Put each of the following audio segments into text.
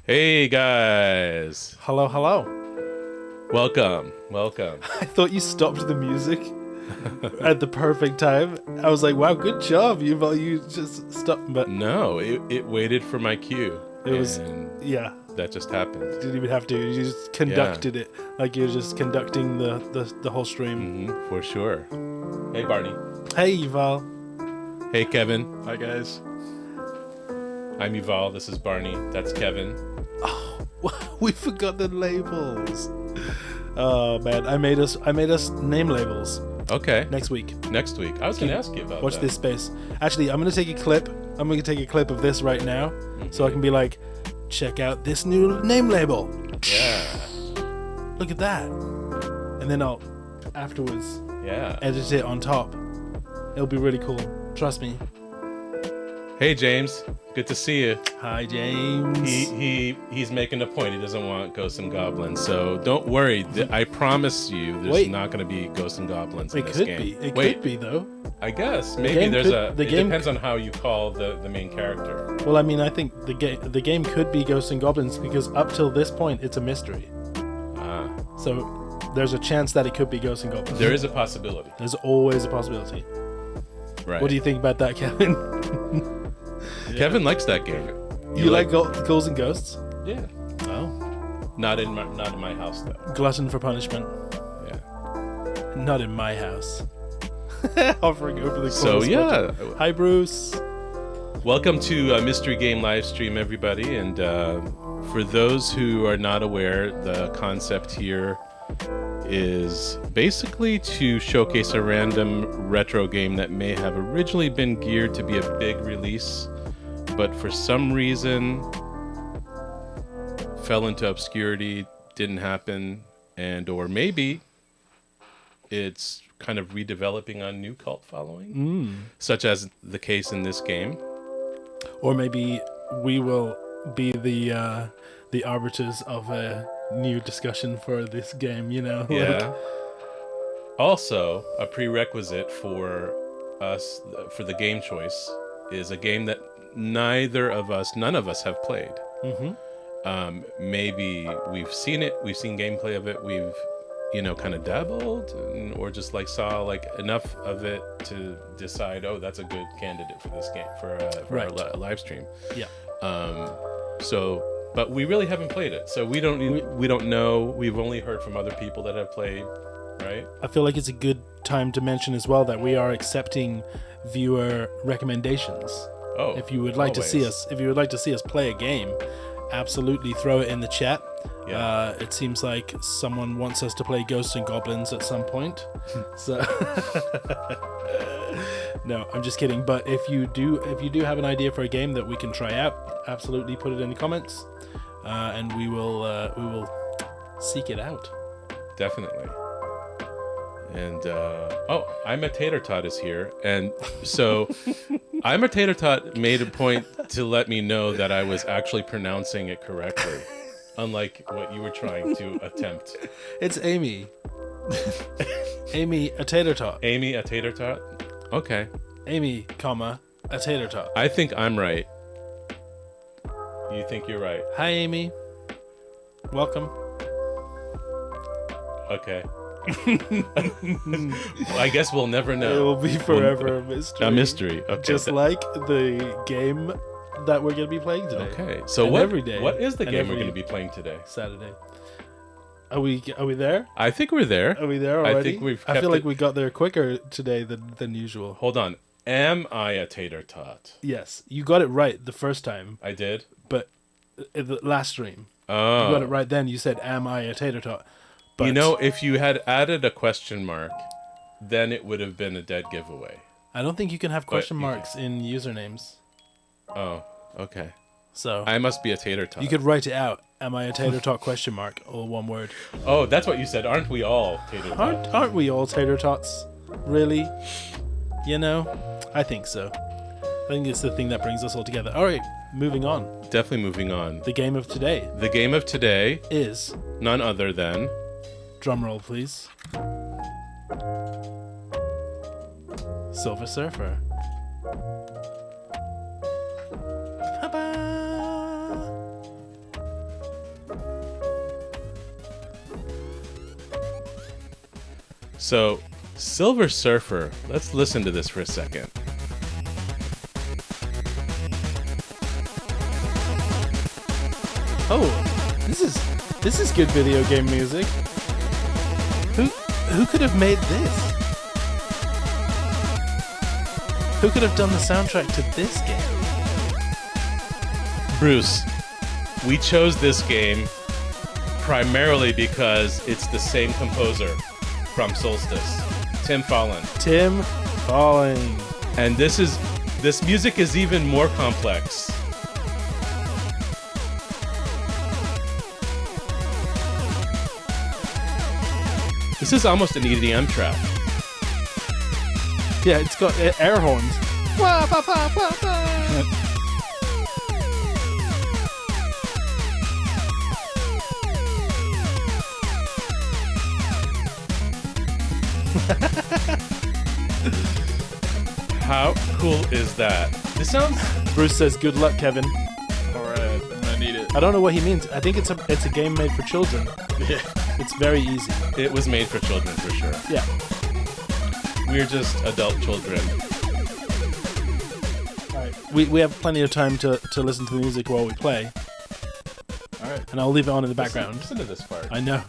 Hey guys, Hello, hello. welcome. I thought you stopped the music at the perfect time. I was like, wow, good job. You just stopped, but No, it waited for my cue. it was, and yeah, that just happened. didn't even have to. You just conducted it like you're just conducting the whole stream. For sure. Hey Barney. Hey, Yuval. Hey Kevin. Hi guys. I'm Yuval. This is Barney. That's Kevin. Oh, we forgot the labels. Oh man, I made us name labels Okay. next week. Next week. I was going to ask you about Watch that. this space. Actually, I'm gonna take a clip. I'm gonna take a clip of this right now, so I can be like, check out this new name label. Yeah. Look at that. And then I'll afterwards Yeah. edit it on top. It'll be really cool. Trust me. Hey James. Good to see you. Hi, James. He's making a point. He doesn't want ghosts and goblins. So don't worry. I promise you, there's Wait. not going to be ghosts and goblins in It this could game. be. It Wait, could be though. I guess maybe game there's could- a. the It game depends on how you call the main character. Well, I mean, I think the game could be Ghosts and Goblins because up till this point it's a mystery. Ah, So there's a chance that it could be Ghosts and Goblins. there is a possibility. There's always a possibility. Right. What do you think about that, Kevin? Kevin likes that game. You like Ghouls and Ghosts? Yeah. Oh. Not in my house though. Glutton for punishment. Yeah. Not in my house. Hovering over the So corner yeah, spot. Hi, Bruce. welcome to a mystery game live stream, everybody. And for those who are not aware, the concept here is basically to showcase a random retro game that may have originally been geared to be a big release, but for some reason fell into obscurity, didn't happen, and or maybe it's kind of redeveloping a new cult following, such as the case in this game. Or maybe we will be the arbiters of a new discussion for this game, you know? Yeah. Also, a prerequisite for us for the game choice is a game that none of us have played. Maybe we've seen it, we've seen gameplay of it, we've kind of dabbled, or just like saw like enough of it to decide, oh, that's a good candidate for this game for Right. our live stream. Yeah. But we really haven't played it, so we don't know. We've only heard from other people that have played, right? I feel like it's a good time to mention as well that we are accepting viewer recommendations. Oh, If you would like to see us play a game, absolutely throw it in the chat. Yeah. It seems like someone wants us to play Ghosts and Goblins at some point. So no, I'm just kidding. But if you do have an idea for a game that we can try out, absolutely put it in the comments, and we will seek it out. Definitely. And I'm a Tater Tot is here, and so I'm a Tater Tot made a point to let me know that I was actually pronouncing it correctly, unlike what you were trying to attempt. It's Amy. Amy, a tater tot. Amy, a Tater Tot. Okay, Amy, comma, a tater tot. I think I'm right. You think you're right? Hi, Amy. Welcome. Okay. Well, I guess we'll never know. It will be forever a mystery. A mystery. Okay. Just like the game that we're going to be playing today. Okay. So And what? every day. What is the And game we're every going to be playing today? Saturday. Are we there? I think we're there. Are we there I already? think we've I kept feel like it- we got there quicker today than usual. Hold on. Am I a Tater Tot? Yes, you got it right the first time, I did. but in the last stream, Oh. you got it right then. You said, "Am I a tater tot?" But If you had added a question mark, then it would have been a dead giveaway. I don't think you can have question you marks in usernames. Oh, okay. So I must be a Tater Tot. you could write it out. Am I a tater tot? Question mark, all one word. Oh, that's what you said. Aren't we all Tater Tot? Aren't we all tater tots? Really? You know, I think so. I think it's the thing that brings us all together. All right, moving on. Definitely moving on. The game of today The game of today, is, none other than drum roll please, Silver Surfer. So, Silver Surfer. Let's listen to this for a second. Oh, this is good video game music. Who could have made this? Who could have done the soundtrack to this game? Bruce, we chose this game primarily because it's the same composer from Solstice, Tim Follin. Tim Follin. And this music is even more complex. This is almost an EDM track. Yeah, it's got air horns. Wah, ba, ba, ba, ba. How cool is that? This sounds... Bruce says, "Good luck, Kevin." All right, I'm gonna need it. I don't know what he means. I think it's a game made for children. Yeah. It's very easy. It was made for children for sure. Yeah. We're just adult children. All right. We have plenty of time to listen to the music while we play, All right. and I'll leave it on in the background. Listen to this part. I know.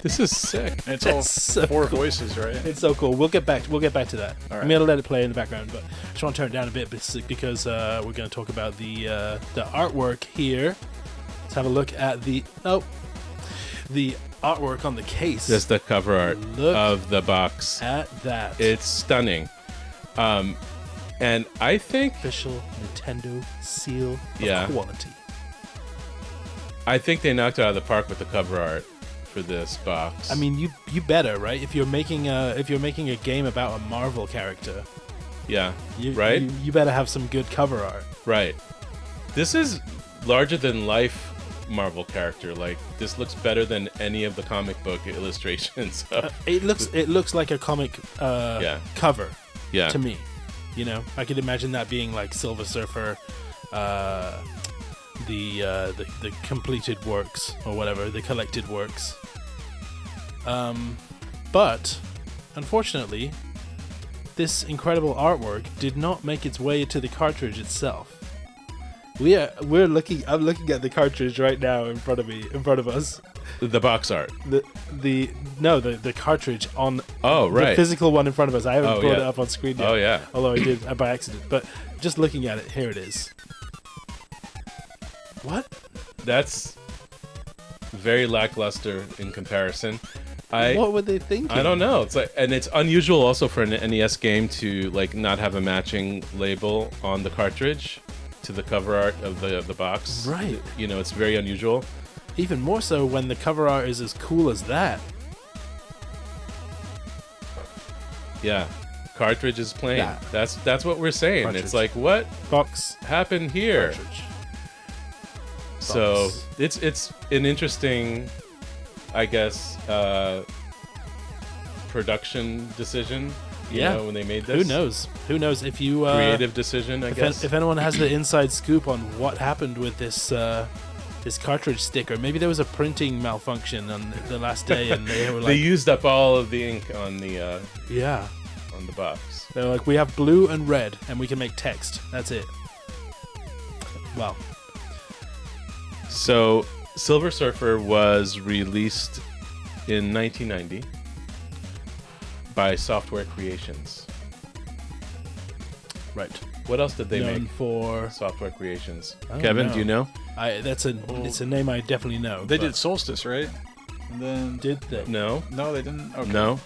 This is sick. And it's all That's so 4 cool. voices, right? It's so cool. We'll get back to that. All right. I'm gonna let it play in the background, but I just want to turn it down a bit because we're gonna talk about the artwork here. Let's have a look at the artwork on the case. Just the cover art Look of the box. at that. It's stunning. And I think Official Nintendo seal of Yeah. quality. I think they knocked it out of the park with the cover art for this box. I mean, you better, right? If you're making a game about a Marvel character, yeah, you, right, you better have some good cover art. right. This is larger than life Marvel character. Like, this looks better than any of the comic book illustrations. It looks like a comic Yeah. cover Yeah, to me. You know, I could imagine that being like Silver Surfer, the completed works or whatever, the collected works. But unfortunately, this incredible artwork did not make its way to the cartridge itself. I'm looking at the cartridge right now in front of us. the box art. The cartridge on Oh, the right. physical one in front of us. I haven't Oh, brought yeah. it up on screen yet. Oh, yeah. Although I did by accident. But just looking at it, here it is. What? That's very lackluster in comparison. What were they thinking? I don't know. It's like, and it's unusual also for an NES game to like not have a matching label on the cartridge to the cover art of the box. Right. You know, it's very unusual. Even more so when the cover art is as cool as that. Yeah. Cartridge is plain. Yeah. That's what we're saying. Cartridge. It's like, what Box. happened here? Cartridge. So Box. it's an interesting, I guess, production decision. You Yeah. know, when they made this. Who knows? Who knows if you Creative decision, I guess. if anyone has the inside scoop on what happened with this this cartridge sticker, maybe there was a printing malfunction on the last day, and they were They like, used up all of the ink on the yeah, on the box. they're like, we have blue and red, and we can make text. That's it. Well, So, Silver Surfer was released in 1990 by Software Creations. right. What else did they Known make? for Software Creations. I don't Kevin, know. do you know? it's a name I definitely know. They but did Solstice, right? And then did they? No, no, they didn't. Okay. no.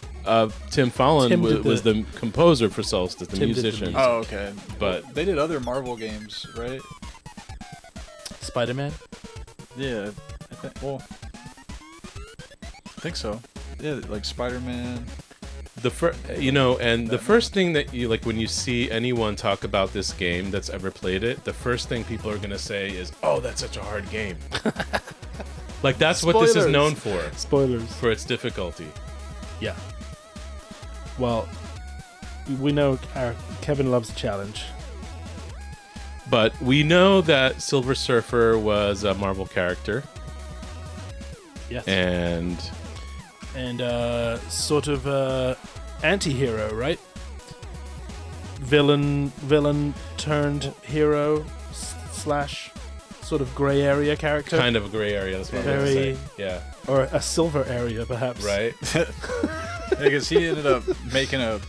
Tim Follin Tim did was the composer for Solstice, the Tim did the musician. music. Oh, okay. But- they did other Marvel games, right? Spider-Man. Yeah, I think so. Yeah, like Spider-Man. The first thing that you like when you see anyone talk about this game that's ever played it, the first thing people are gonna say is, "Oh, that's such a hard game." Like that's what this is Spoilers. known for Spoilers. its difficulty. Yeah. Well, we know Kevin loves a challenge. But we know that Silver Surfer was a Marvel character, Yes. and and sort of anti-hero, right? Villain turned hero slash sort of gray area character. Kind of a gray area. That's what I'm going to say. Yeah. Or a silver area, perhaps. Right. Because he ended up making a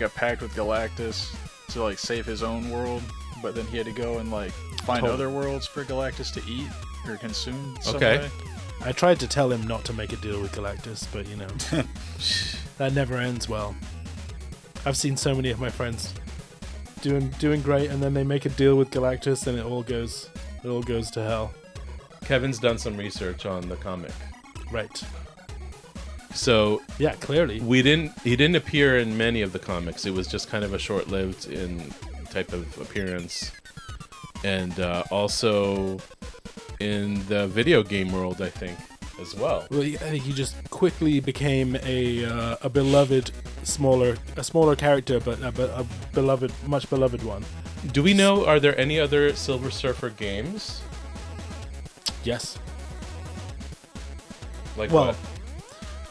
pact with Galactus to like save his own world, but then he had to go and like find other worlds for Galactus to eat or consume. Okay. Way. I tried to tell him not to make a deal with Galactus, but you know, that never ends well. I've seen so many of my friends doing great, and then they make a deal with Galactus, and it all goes to hell. Kevin's done some research on the comic. Right. So yeah, clearly he didn't appear in many of the comics. It was just kind of a short-lived type of appearance, and also in the video game world, I think, as well. Well, I think he just quickly became a beloved, smaller character, but a beloved, much beloved one. Do we know? Are there any other Silver Surfer games? Yes. Like well, what?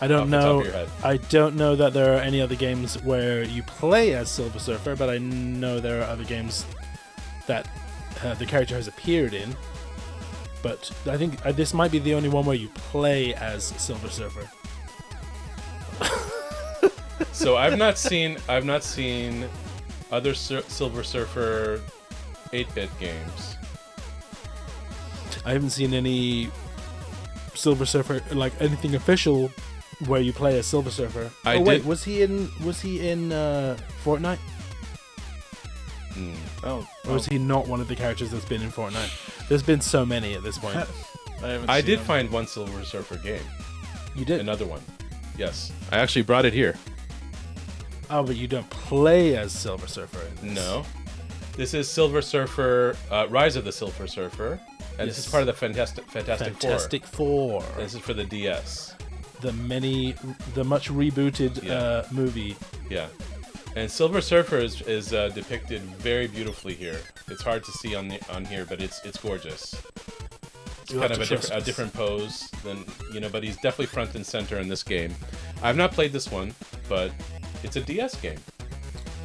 I don't Off the top know. of your head. I don't know that there are any other games where you play as Silver Surfer, but I know there are other games that the character has appeared in. But I think this might be the only one where you play as Silver Surfer. So I've not seen other Silver Surfer 8-bit games. I haven't seen any Silver Surfer, like anything official where you play as Silver Surfer. Wait, was he in Fortnite? Or was he not one of the characters that's been in Fortnite? There's been so many at this point. I did find one Silver Surfer game. You did? Another one. Yes. I actually brought it here. Oh, but you don't play as Silver Surfer. No. This is Silver Surfer, Rise of the Silver Surfer. And Yes. this is part of the Fantastic Four. Four. This is for the DS. The much rebooted movie. Yeah. And Silver Surfer is depicted very beautifully here. It's hard to see on here, but it's gorgeous. It's You'll kind have of to a different pose than, but he's definitely front and center in this game. I've not played this one, but it's a DS game.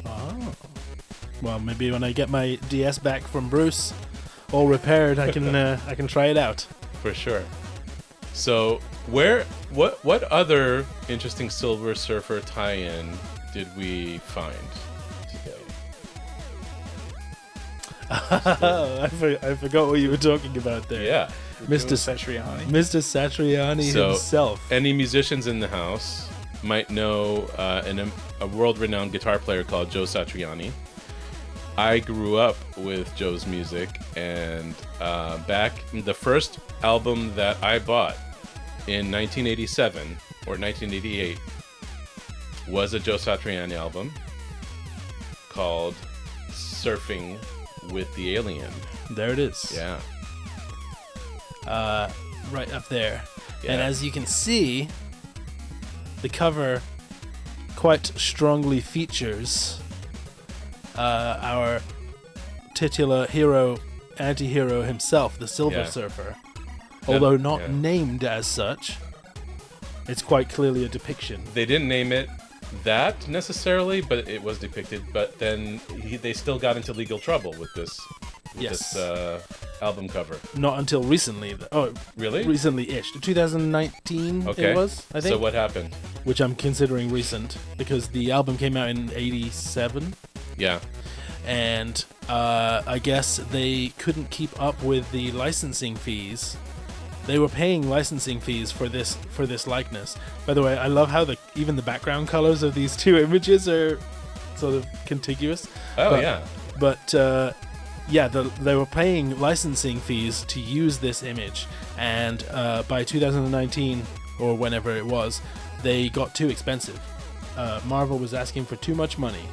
Oh. Well, maybe when I get my DS back from Bruce, all repaired, I can try it out. For sure. So, what other interesting Silver Surfer tie-in did we find today? I forgot what you were talking about there. Yeah. Mr. Satriani. Mr. Satriani himself. Any musicians in the house might know a world-renowned guitar player called Joe Satriani. I grew up with Joe's music, and back the first album that I bought in 1987 or 1988 was a Joe Satriani album called Surfing with the Alien. There it is. Yeah. Right up there. Yeah. And as you can see, the cover quite strongly features our titular hero, anti-hero himself, the Silver Surfer. Although not named as such, it's quite clearly a depiction. They didn't name it that necessarily, but it was depicted. But then they still got into legal trouble with this album cover. Not until recently. Really? Recently-ish. 2019 Okay. it was, I think. So what happened? Which I'm considering recent, because the album came out in 87. Yeah. And I guess they couldn't keep up with the licensing fees. They were paying licensing fees for this likeness. By the way, I love how even the background colors of these two images are sort of contiguous. But they were paying licensing fees to use this image, and by 2019 or whenever it was, they got too expensive. Marvel was asking for too much money.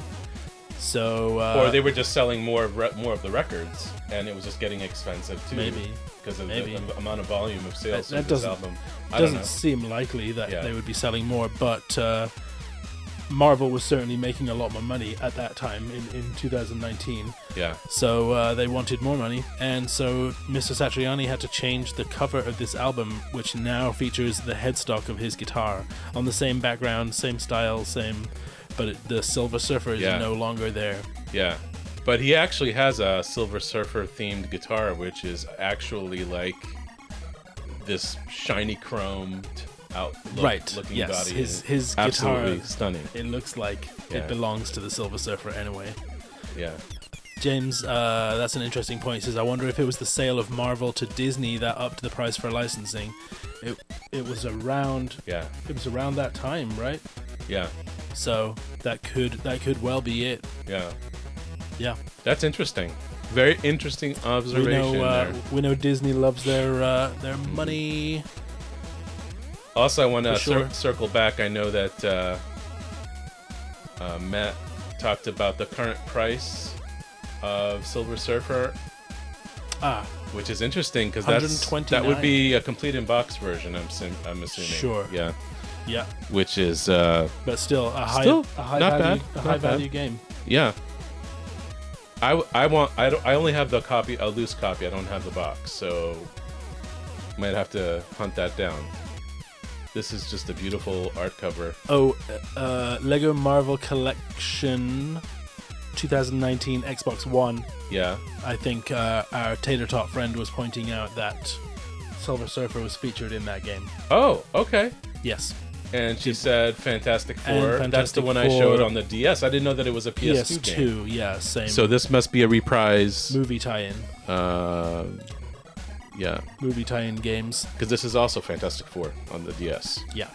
So, or they were just selling more of the records, and it was just getting expensive too. Maybe because of the amount of volume of sales of this album. Doesn't seem likely that they would be selling more, but Marvel was certainly making a lot more money at that time in 2019. Yeah. So they wanted more money, and so Mr. Satriani had to change the cover of this album, which now features the headstock of his guitar on the same background, same style, but the Silver Surfer is no longer there. Yeah. But he actually has a Silver Surfer themed guitar, which is actually like this shiny chromed looking yes. body. His absolutely guitar, stunning. It looks like it belongs to the Silver Surfer anyway. Yeah. James, that's an interesting point. He says, I wonder if it was the sale of Marvel to Disney that upped the price for licensing. It was around that time, right? Yeah. So that could well be it. Yeah. Yeah. That's interesting. Very interesting observation. We know Disney loves their money. Also, I want to sure. circle back. I know that Matt talked about the current price of Silver Surfer, which is interesting because that would be a complete in box version. I'm assuming. Sure. Yeah. Yeah. Which is. But still a high value game. Yeah. I only have a loose copy. I don't have the box, so might have to hunt that down. This is just a beautiful art cover. Oh, Lego Marvel Collection 2019 Xbox One. Yeah. I think our Tater Tot friend was pointing out that Silver Surfer was featured in that game. Oh, okay. Yes. And she said Fantastic Four. That's the one I showed on the DS. I didn't know that it was a PS2 game. Yeah, same. So this must be a reprise. Movie tie-in. Yeah. Movie tie-in games. Because this is also Fantastic Four on the DS. Yeah.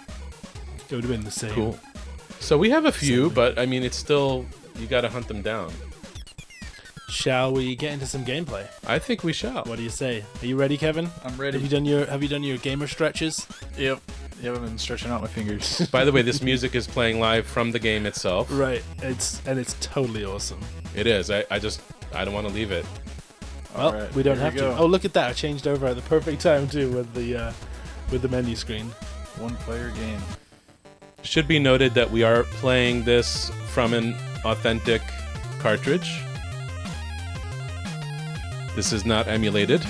It would have been the same. Cool. So we have a few, but I mean, it's still, you got to hunt them down. Shall we get into some gameplay? I think we shall. What do you say? Are you ready, Kevin? I'm ready. Have you done your gamer stretches? Yep. I've been stretching out my fingers. By the way, this music is playing live from the game itself. Right. It's totally awesome. It is. I don't want to leave it. Well, right, we don't have to. Oh, look at that! I changed over at the perfect time too with the menu screen. One-player game. Should be noted that we are playing this from an authentic cartridge. This is not emulated.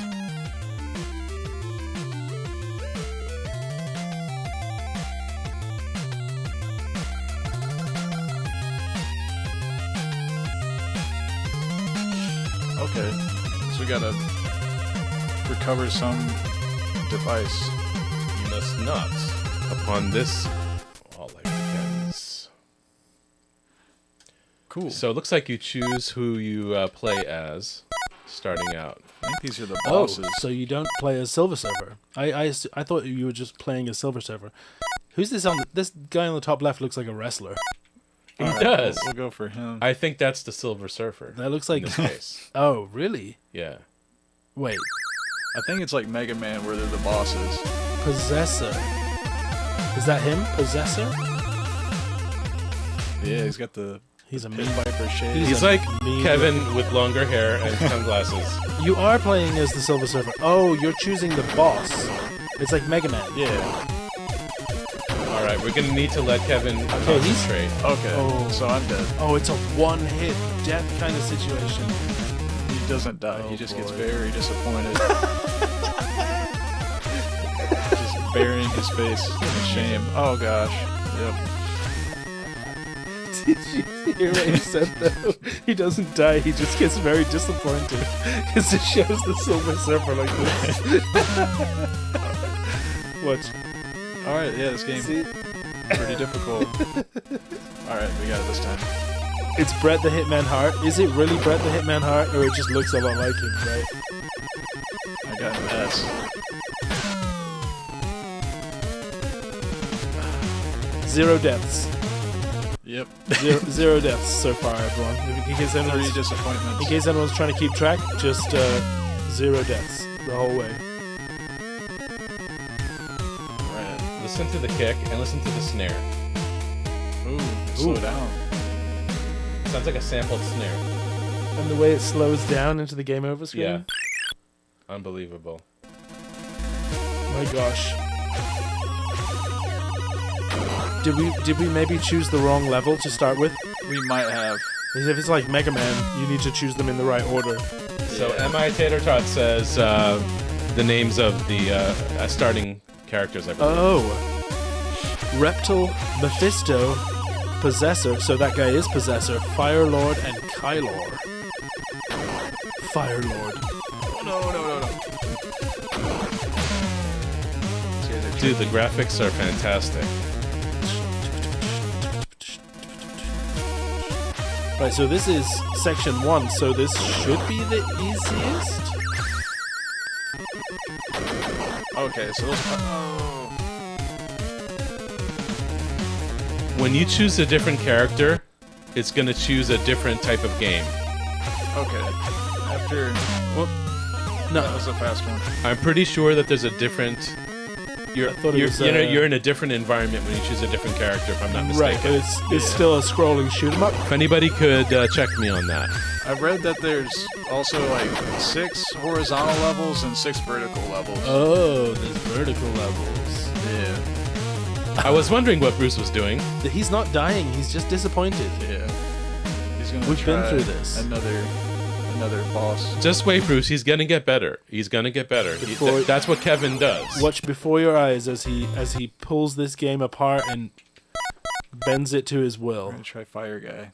Okay, so we gotta recover some device. You must not. Upon this, all life begins. Cool. So it looks like you choose who you play as, starting out. I think these are the bosses. Oh, so you don't play as Silver Surfer. I thought you were just playing as Silver Surfer. Who's this this guy on the top left looks like a wrestler. He does. We'll go for him. I think that's the Silver Surfer. That looks like in this case. Oh, really? Yeah. Wait. I think it's like Mega Man where they're the bosses. Possessor. Is that him? Possessor? Yeah, he's got the He's a Pit mean Viper shade. He's like Kevin with longer hair and sunglasses. You are playing as the Silver Surfer. Oh, you're choosing the boss. It's like Mega Man. Yeah. All right, we're gonna need to let Kevin concentrate. Okay, Oh. so I'm dead. Oh, it's a one-hit death kind of situation. He doesn't die. Oh, he just gets boy. very disappointed. Just burying his face in shame. Oh gosh. Yep. Did you hear what he said though? He doesn't die, he just gets very disappointed because it shows the Silver Surfer like this. Watch. Alright, yeah, this game See? pretty difficult. Alright, we got it this time. It's Bret the Hitman Hart. Is it really Bret the Hitman Hart, or it just looks a lot like him, right? I got an S. Zero deaths. Yep. Zero deaths so far, everyone. In case Three anyone's, disappointments. in case anyone's trying to keep track, just zero deaths the whole way. Alright. Listen to the kick and listen to the snare. Ooh, slow down. Sounds like a sampled snare. And the way it slows down into the game over screen. Yeah. Unbelievable. My gosh. Did we maybe choose the wrong level to start with? We might have. Because if it's like Mega Man, you need to choose them in the right order. So M.I. Tater Tot says the names of the starting characters, I believe. Oh. Reptile, Mephisto, Possessor, so that guy is Possessor, Fire Lord, and Kylor. Fire Lord. Oh, no. Dude, the graphics are fantastic. Right, so this is section 1, so this should be the easiest? Okay, so When you choose a different character, it's going to choose a different type of game. okay. After whoop, No, that was a fast one. I'm pretty sure that there's a different... You're, I thought it was, you're in a different environment when you choose a different character, if I'm not mistaken. right, but it's still a scrolling shoot 'em up. If anybody could check me on that. I've read that there's also like 6 horizontal levels and 6 vertical levels. Oh, there's vertical levels. Yeah. I was wondering what Bruce was doing. He's not dying, he's just disappointed. Yeah. He's gonna We've been try through this. Another boss. Just wait, Bruce. He's gonna get better. He's gonna get better. Before- That's what Kevin does. Watch before your eyes as he pulls this game apart and bends it to his We're will. gonna try Fire Guy.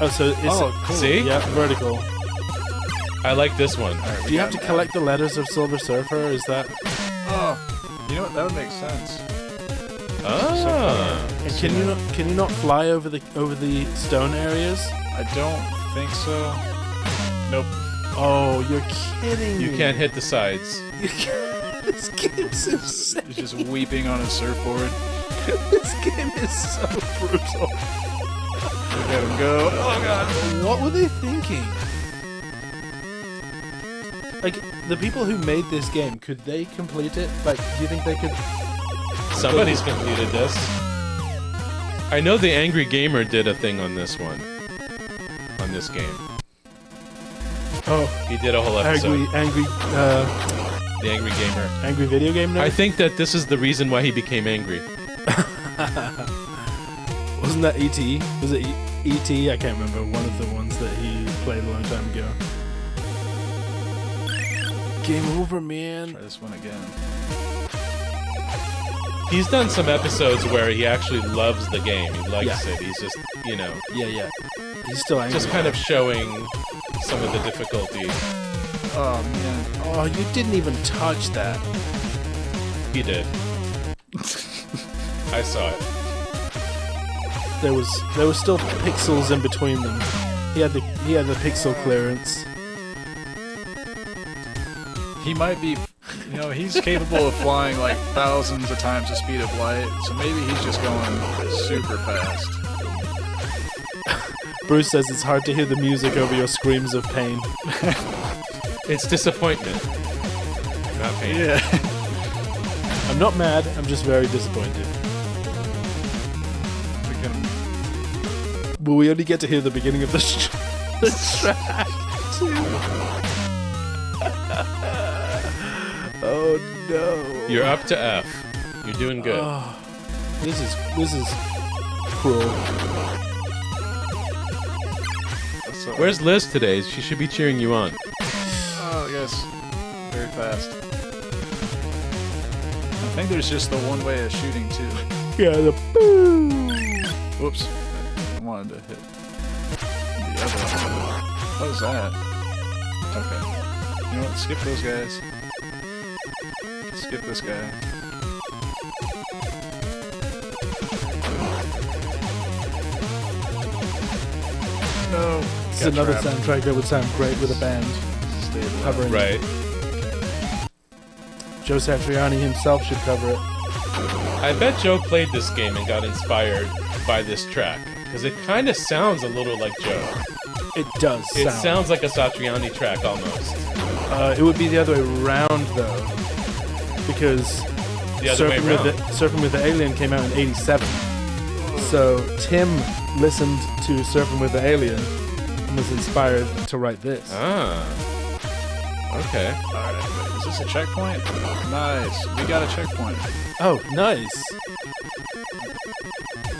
Oh, so it's cool. See? yeah, vertical. I like this one. Alright, we Do you got have to that. collect the letters of Silver Surfer? Is that? Oh, you know what? That would make sense. Ah. And can you not fly over the stone areas? I don't think so. Nope. Oh, you're kidding You me. can't hit the sides. You can't. This game's insane. He's just weeping on his surfboard. This game is so brutal. Look at him go. Oh god. What were they thinking? Like, the people who made this game, could they complete it? Like, do you think they could? Somebody's completed this. I know the Angry Gamer did a thing on this one. On this game. Oh, He did a whole episode. angry The Angry Gamer. video game nerd? I think that this is the reason why he became angry. Wasn't that E.T.? Was it E.T.? I can't remember. One of the ones that he played a long time ago. Game over, man. Try this one again. He's done some episodes where he actually loves the game. He likes Yeah. it. He's just, you know, Yeah. He's still angry. just kind of showing some of the difficulty. Oh man. Oh, you didn't even touch that. He did. I saw it. There was still pixels in between them. He had the pixel clearance. He might be, you know, he's capable of flying like thousands of times the speed of light, so maybe he's just going super fast. Bruce says it's hard to hear the music over your screams of pain. It's disappointment. Not pain. Yeah. I'm not mad, I'm just very disappointed. We can, But we only get to hear the beginning of the track, too. Oh no. You're up to F. You're doing good. Oh, this is cruel. that's a, Where's Liz today? She should be cheering you on. oh yes, very fast. I think there's just the one way of shooting too. Yeah, the boo. Whoops. I wanted to hit the other one. What was that? Okay. You know what? Skip those guys. Skip this guy. No. This is Got another trapped. soundtrack that would sound great with a band Stay alive. covering it. Right. Joe Satriani himself should cover it. I bet Joe played this game and got inspired by this track. Because it kind of sounds a little like Joe. It does It sound. sounds like a Satriani track almost. It would be the other way around though, because The other way around. Surfing with the Alien came out in '87. So Tim listened to Surfing with the Alien and was inspired to write this. Ah. Okay. Alright, wait, is this a checkpoint? Nice. We got a checkpoint. Oh, nice.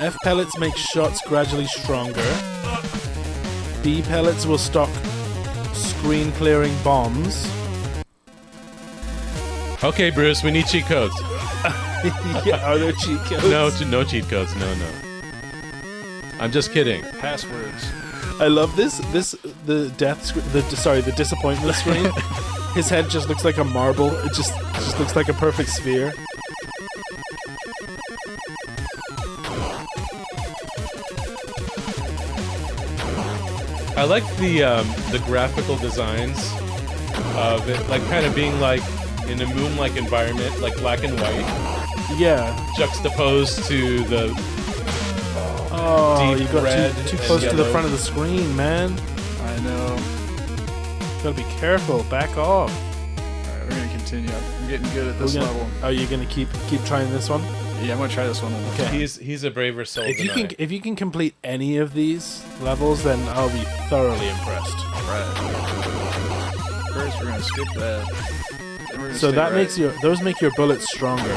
F pellets make shots gradually stronger. B pellets will stock screen-clearing bombs. Okay, Bruce, we need cheat codes. Yeah, are there cheat codes? No cheat codes. No. I'm just kidding. Passwords. I love this. The disappointment screen. His head just looks like a marble. It just looks like a perfect sphere. I like the graphical designs of it, like kind of being like in a moon-like environment, like black and white, Yeah. juxtaposed to the Oh, deep you got red too and close to the yellow. front of the screen, man. I know. Gotta be careful. Back off. Alright, we're gonna continue. I'm getting good at this We're gonna- level. Are you gonna keep trying this one? Yeah, I'm gonna try this one. Okay. He's a braver soul If you than can complete any of these levels, then I'll be thoroughly impressed. Alright. First, we're gonna skip that. Then we're gonna So stay that right. makes those make your bullets stronger.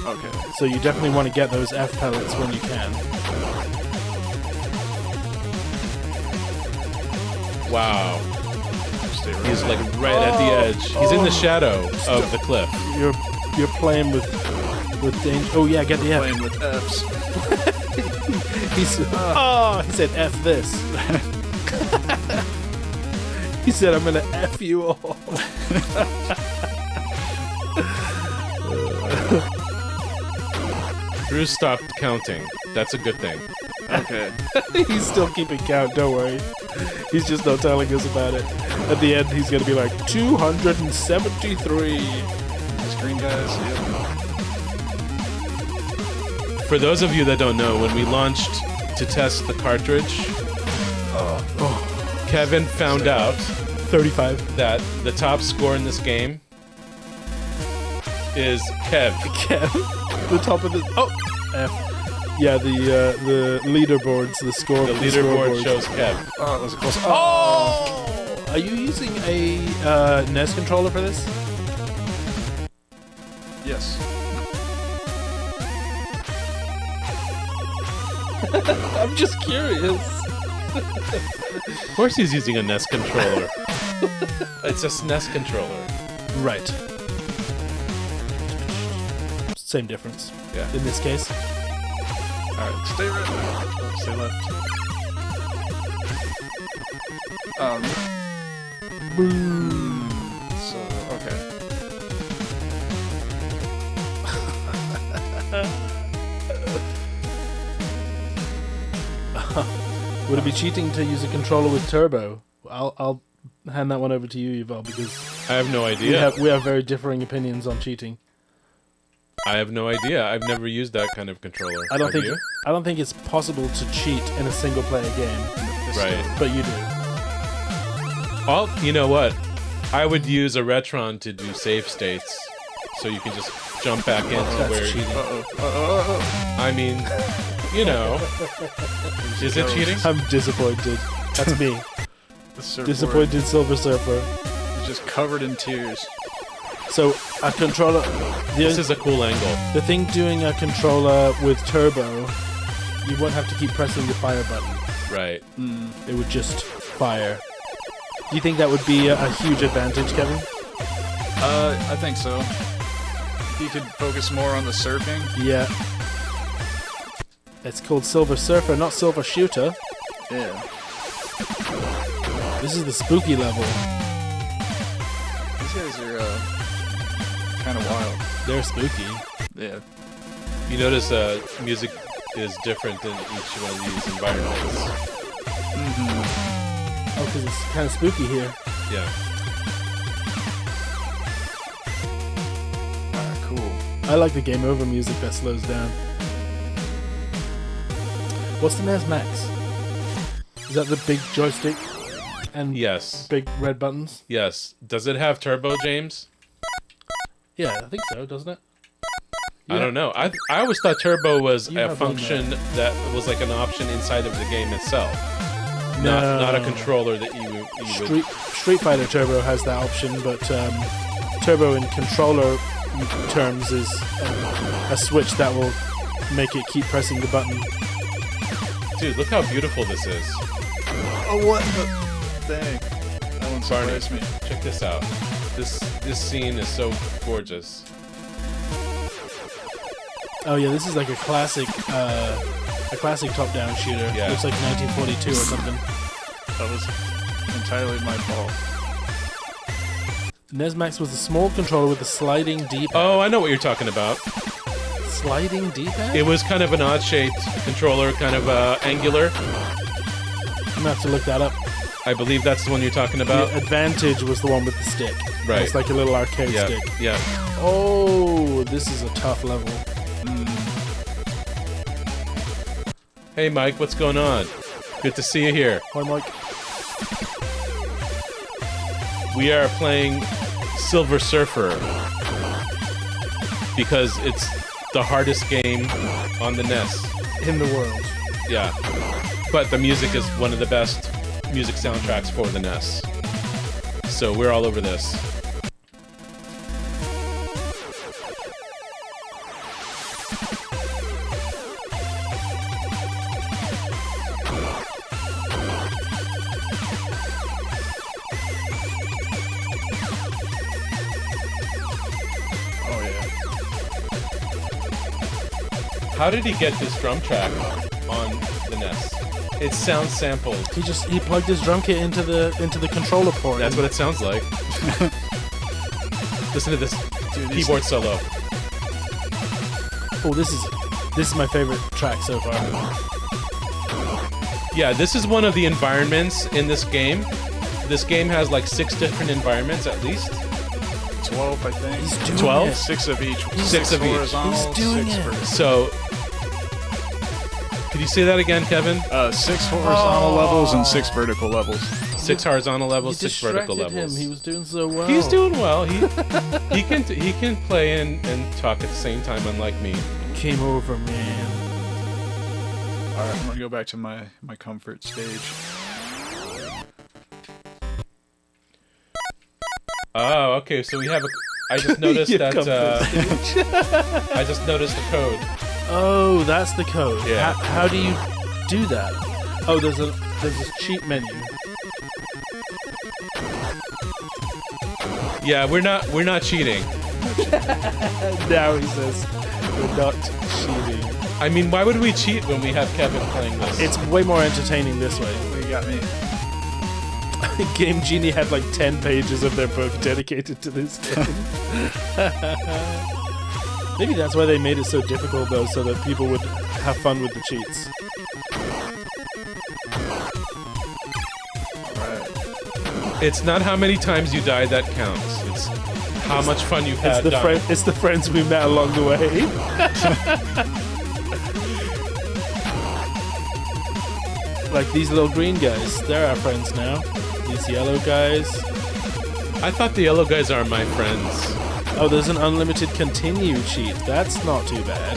Okay. So you definitely want to get those F pellets when you can. Wow. Stay right. He's like right at the edge. He's in the shadow of the cliff. You're playing with danger. Oh yeah, get the F. Playing with F's. He said F this. He said I'm gonna F you all. Bruce stopped counting. That's a good thing. Okay. He's still keeping count, don't worry. He's just not telling us about it. At the end he's gonna be like 273. Screen guys. Yep. For those of you that don't know, when we launched to test the cartridge, Kevin found out 35. that the top score in this game is Kev. Kev, the top of the F. Yeah, the leaderboards, the score. The leaderboard shows Kev. Oh, that was a close. Oh! Are you using a NES controller for this? Yes. I'm just curious. Of course he's using a NES controller. It's a SNES controller. Right. Same difference. Yeah. In this case. Alright, stay right there. Oh, stay left. So, okay. Would it be cheating to use a controller with turbo? I'll hand that one over to you, Yuval, because I have no idea. we have very differing opinions on cheating. I have no idea. I've never used that kind of controller. I don't Have think you? it's possible to cheat in a single player game, Right. but you do. Well, you know what? I would use a Retron to do save states, so you can just jump back into That's where. cheating. I mean, you know, is it cheating? I'm disappointed. That's me. The surfboard Disappointed Silver Surfer. is just covered in tears. So a controller. This is a cool angle. The thing doing a controller with turbo, you won't have to keep pressing the fire button. Right. It would just fire. Do you think that would be a huge advantage, Kevin? I think so. You could focus more on the surfing. Yeah. It's called Silver Surfer, not Silver Shooter. Yeah. This is the spooky level. These guys are kind of wild. They're spooky. Yeah. You notice music is different in each one of these environments. Oh, because it's kind of spooky here. Yeah. Alright, cool. I like the game over music that slows down. What's the NES Max? Is that the big joystick and Yes. big red buttons? Yes. Does it have turbo, James? Yeah, I think so, doesn't it? I don't know. I always thought turbo was You a have one function that was like an option inside of the game itself. not a controller that you would. Street Fighter Turbo has that option, but Turbo in controller terms is a switch that will make it keep pressing the button. Dude, look how beautiful this is. Oh, what the dang. That one surprised me. Check this out. This scene is so gorgeous. Oh yeah, this is like a classic top-down shooter. Yeah. Looks like 1942 or something. That was entirely my fault. NES Max was a small controller with a sliding D-pad. Oh, I know what you're talking about. Sliding D-pad? It was kind of an odd-shaped controller, kind of angular. I'm gonna have to look that up. I believe that's the one you're talking about. The Advantage was the one with the stick. Right. It's like a little arcade stick. Yeah. Oh, this is a tough level. Hey, Mike, what's going on? Good to see you here. Hi, Mike. We are playing Silver Surfer because it's the hardest game on the NES. In the world. Yeah. But the music is one of the best music soundtracks for the NES. So we're all over this. Oh, yeah. How did he get this drum track on the NES? It sounds sampled. He plugged his drum kit into the controller port. That's what it sounds like. Listen to this keyboard solo. Oh, this is my favorite track so far. Yeah, this is one of the environments in this game. This game has like 6 different environments at least. 12, I think. He's doing 12? it. 6 of each. Six of each. Horizontal, He's doing 6 it. vertical. So, could you say that again, Kevin? 6 horizontal levels and 6 vertical levels. 6 horizonal levels, You 6 vertical distracted levels. him. He was doing so well. He's doing well. He can play and talk at the same time, unlike me. Came over, man. Alright, I'm gonna go back to my comfort stage. Oh, okay. So we have a. I just noticed You that. come I just noticed the code. Oh, that's the code. Yeah. How do you do that? Oh, there's a cheat menu. Yeah, we're not cheating. Now he says we're not cheating. I mean, why would we cheat when we have Kevin playing this? It's way more entertaining this way. You got me. Game Genie had like 10 pages of their book dedicated to this game. Maybe that's why they made it so difficult, though, so that people would have fun with the cheats. Alright. It's not how many times you die that counts. It's how much fun you've had. It's the friends we met along the way. Like these little green guys, they're our friends now. These yellow guys. I thought the yellow guys are my friends. Oh, there's an unlimited continue cheat. That's not too bad.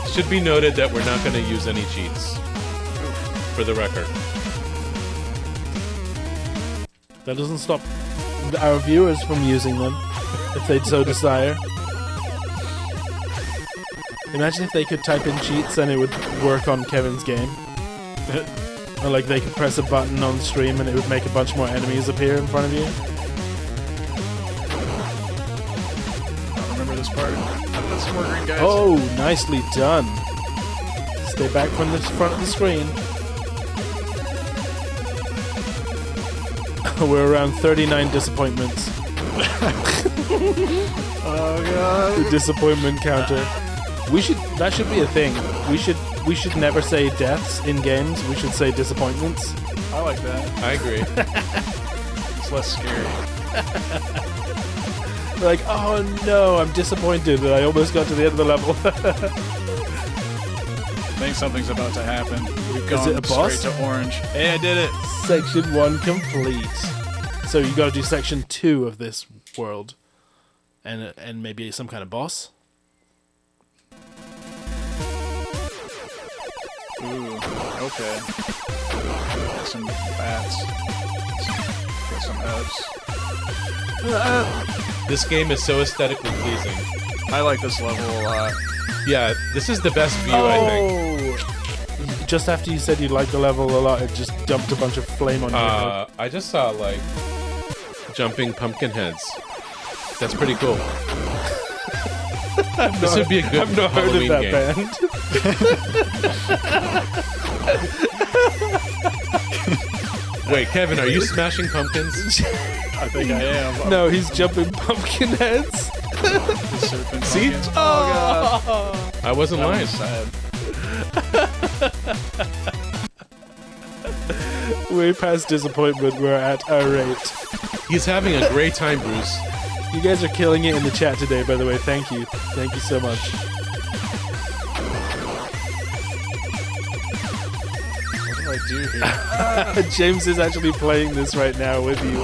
Should be noted that we're not going to use any cheats. For the record. That doesn't stop our viewers from using them, if they'd so desire. Imagine if they could type in cheats and it would work on Kevin's game. Or like they could press a button on stream and it would make a bunch more enemies appear in front of you. I don't remember this part. That's some more green guys. Oh, nicely done. Stay back from the front of the screen. We're around 39 disappointments. Oh god. The disappointment counter. That should be a thing. We should never say deaths in games. We should say disappointments. I like that. I agree. It's less scary. We're like, oh no, I'm disappointed that I almost got to the end of the level. I think something's about to happen. We've Is gone it a boss? straight to orange. Hey, I did it. Section 1 complete. So you got to do section 2 of this world, and maybe some kind of boss. Ooh. Oh Okay. Got some bats. Got some Fs. This game is so aesthetically pleasing. I like this level a lot. Yeah, this is the best view, I think. Just after you said you liked the level a lot, it just dumped a bunch of flame on your head. I just saw, like, jumping pumpkin heads. That's pretty cool. This would be a good I've not heard of Halloween that game. band. Wait, Kevin, are you smashing pumpkins? I think I am. No, he's jumping pumpkin heads. See? Oh, God. I wasn't That lying. was sad. Way past disappointment, we're at irate. He's having a great time, Bruce. You guys are killing it in the chat today, by the way. Thank you. Thank you so much. What do I do here? James is actually playing this right now with you.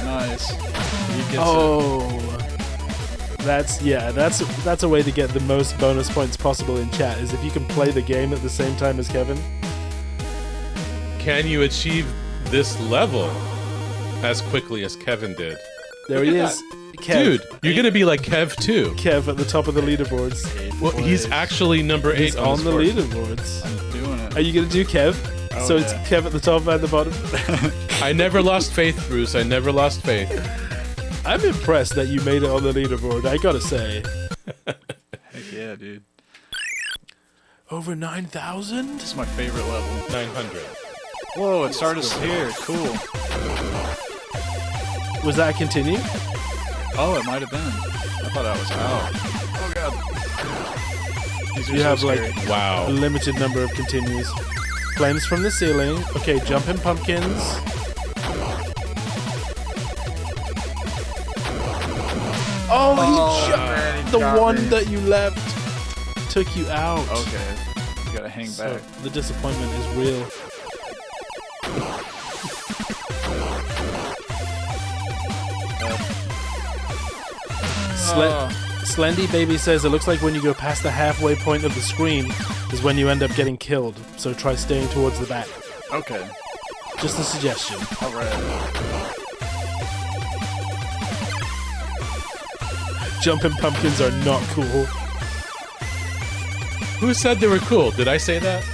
Nice. He gets Oh. That's a way to get the most bonus points possible in chat, is if you can play the game at the same time as Kevin. Can you achieve this level as quickly as Kevin did? There he is. Kev. Dude, you're gonna be like Kev too. Kev at the top of the leaderboards. Well, he's actually number 8 He's on the board. leaderboards. I'm doing it. Are you gonna do Kev? Oh, So it's yeah. Kev at the top and the bottom. I never lost faith, Bruce. I never lost faith. I'm impressed that you made it on the leaderboard, I gotta say. Heck yeah, dude. Over 9,000? This is my favorite level. 900. Whoa, it started here. Cool. Was that a continue? Oh, it might have been. I thought I was out. Oh, God. These are You so have, like, scary. a Wow. limited number of continues. Flames from the ceiling. Okay, jumping pumpkins. Oh, he man, he the got one me. that you left took you out. Okay. You gotta hang So back. the disappointment is real. Slendy Baby says it looks like when you go past the halfway point of the screen is when you end up getting killed. So try staying towards the back. Okay. Just a suggestion. Alright. Jumping pumpkins are not cool. Who said they were cool? Did I say that?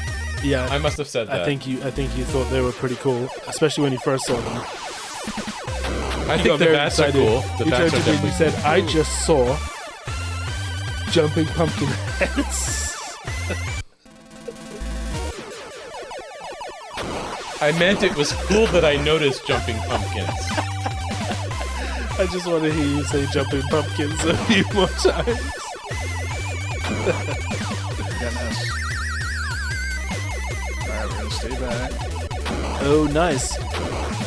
Yeah, I must have said that. I think you thought they were pretty cool, especially when you first saw them. I You think got the very bats are excited. cool. The You bats turned are to me and definitely you said, cool. "I just saw jumping pumpkin heads." I meant it was cool that I noticed jumping pumpkins. I just want to hear you say jumping pumpkins a few more times. Got an S. Alright, we're gonna stay back. Oh, nice.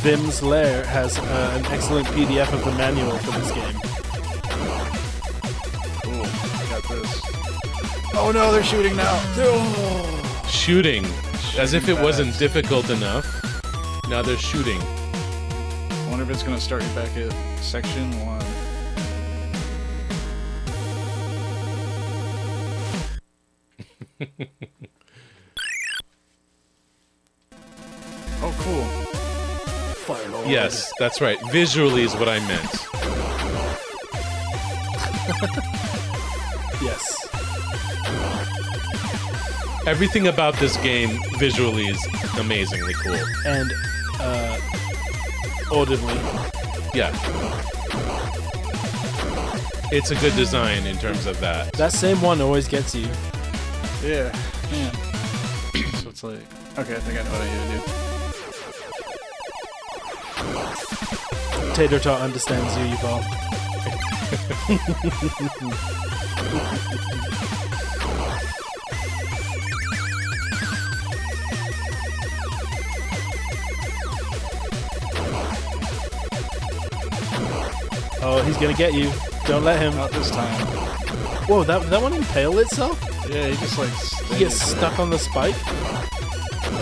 Vim's Lair has an excellent PDF of the manual for this game. Cool. I got this. Oh no, they're shooting now. Shooting. As if it bats. wasn't difficult enough. Now they're shooting. I wonder if it's gonna start you back at section 1. Oh, cool. Fire Lord. Yes, that's right. Visually is what I meant. Yes. Everything about this game visually is amazingly cool. And audibly. Yeah. It's a good design in terms of that. That same one always gets you. Yeah, man. So it's like, okay, I think I know what I need to do. Tater Tot understands you, Yuval. Oh, he's gonna get you. Don't let him. Not this time. Whoa, that one impaled itself? Yeah, he just like He gets stays stuck on the spike?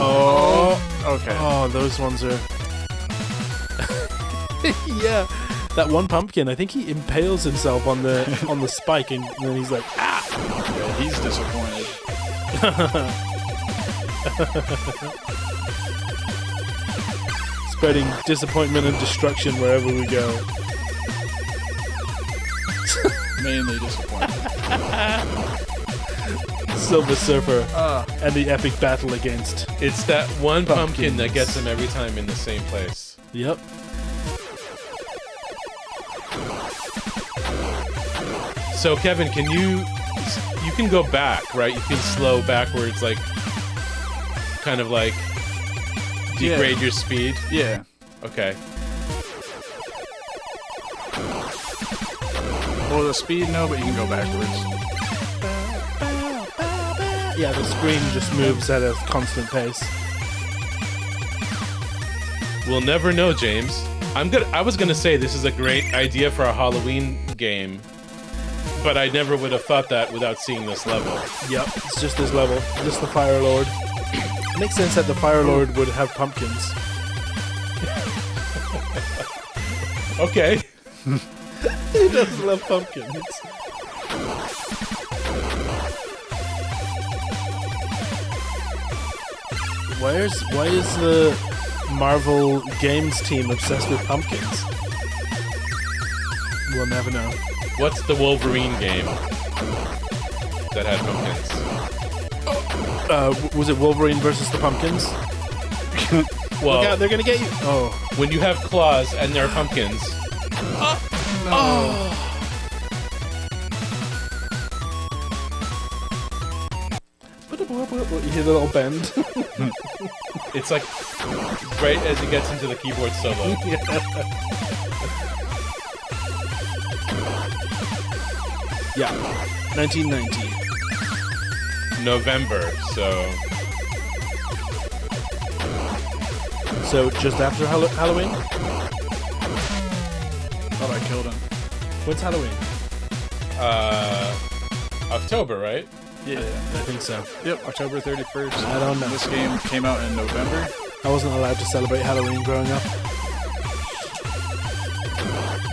Oh. there. Okay. Oh, those ones are... yeah. That one pumpkin, I think he impales himself on the spike and then he's like, ah! Yeah, he's disappointed. Spreading disappointment and destruction wherever we go. Mainly disappointed. Silver Surfer and the epic battle against. It's that one pumpkin that Pumpkins. gets him every time in the same place. Yep. So Kevin, can you can go back, right? You can slow backwards, like kind of like degrade your speed. Yeah. Okay. Well, the speed, no, but you can go backwards. Yeah, the screen just moves at a constant pace. We'll never know, James. I was gonna say this is a great idea for a Halloween game, but I never would have thought that without seeing this level. Yep, it's just this level. Just the Fire Lord. Makes sense that the Fire Lord would have pumpkins. Okay. He does love pumpkins. Why is the Marvel Games team obsessed with pumpkins? We'll never know. What's the Wolverine game that had pumpkins? Was it Wolverine versus the pumpkins? Well, Look out, they're gonna get you. Oh. when you have claws and they're pumpkins. You hear the little bend? It's like right as it gets into the keyboard solo. Yeah. 1990. November, so So just after Halloween? Thought I killed him. When's Halloween? October, right? Yeah. I think so. Yep, October 31st. I don't know. This game came out in November. I wasn't allowed to celebrate Halloween growing up.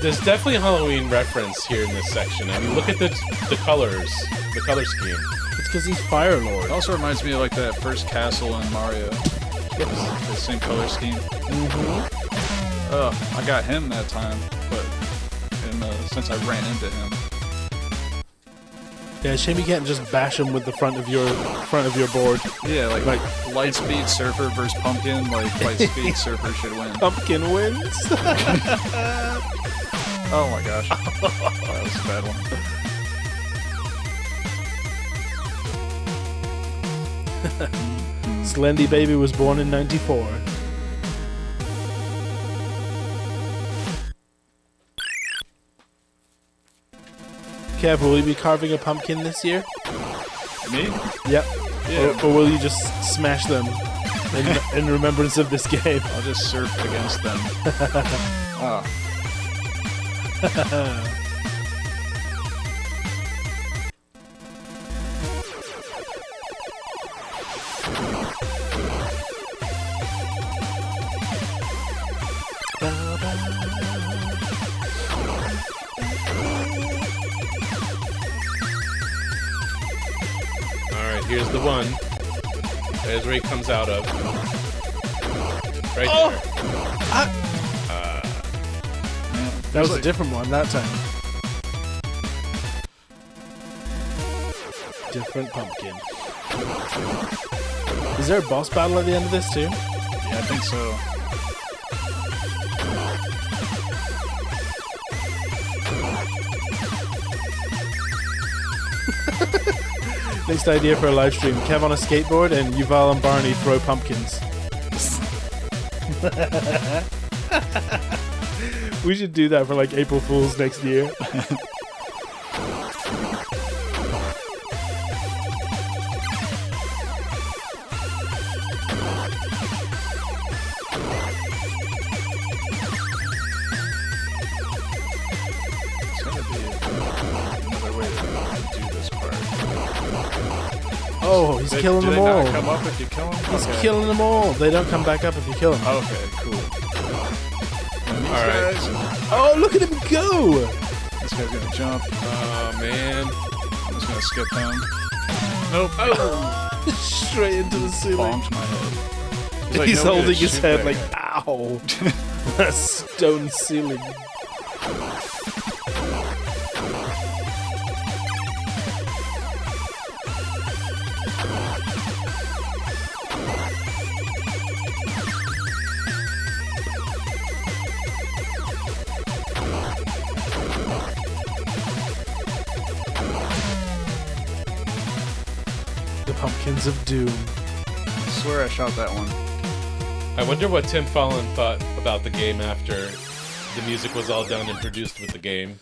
There's definitely a Halloween reference here in this section. I mean, look at the colors, the color scheme. It's because he's Fire Lord. It also reminds me of like that first castle in Mario. The same color scheme. Mm-hmm. Oh, I got him that time, but since I ran into him. Yeah, shame you can't just bash him with the front of your board. Yeah, like Lightspeed Surfer versus Pumpkin. Like Lightspeed Surfer should win. Pumpkin wins. Oh my gosh, that was a bad one. Slendy Baby was born in 94. Kev, will you be carving a pumpkin this year? Me? Yep. Yeah. Or will you just smash them in remembrance of this game? I'll just surf against them. Oh. Alright, here's the one. There's where he comes out of. Right there. That was a different one that time. Different pumpkin. Is there a boss battle at the end of this too? Yeah, I think so. Next idea for a live stream: Kev on a skateboard and Yuval and Barney throw pumpkins. We should do that for like April Fools next year. It's gonna be another way to do this part. Oh, he's killing do them they all. not come up if you kill them? He's killing them all. They don't come back up if you kill them. Okay, cool. All right. Oh, look at him go! This guy's gonna jump. Oh man. I'm just gonna skip him. Nope. Oh. Straight into the ceiling. Bonked my head. He's "No way to holding his shoot head that like, guy." ow. A stone ceiling. The Pumpkins of Doom. I swear I shot that one. I wonder what Tim Fallon thought about the game after the music was all done and produced with the game.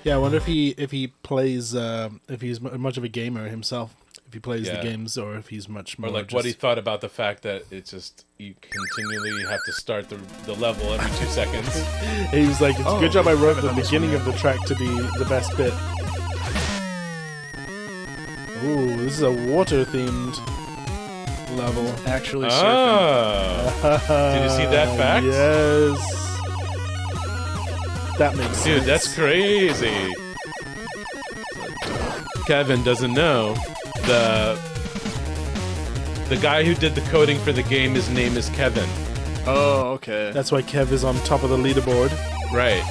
Yeah, I wonder if he plays if he's much of a gamer himself. If he plays the games, or if he's much more. Or like what he thought about the fact that it's just you continually have to start the level every 2 seconds. He was like, "It's a good job I wrote the haven't done this beginning one of the track to be the best bit." Ooh, this is a water-themed level. Actually surfing. Ah. Did you see that fact? Yes. That makes sense. Dude, that's crazy. Kevin doesn't know the guy who did the coding for the game. His name is Kevin. Oh, okay. That's why Kev is on top of the leaderboard. Right.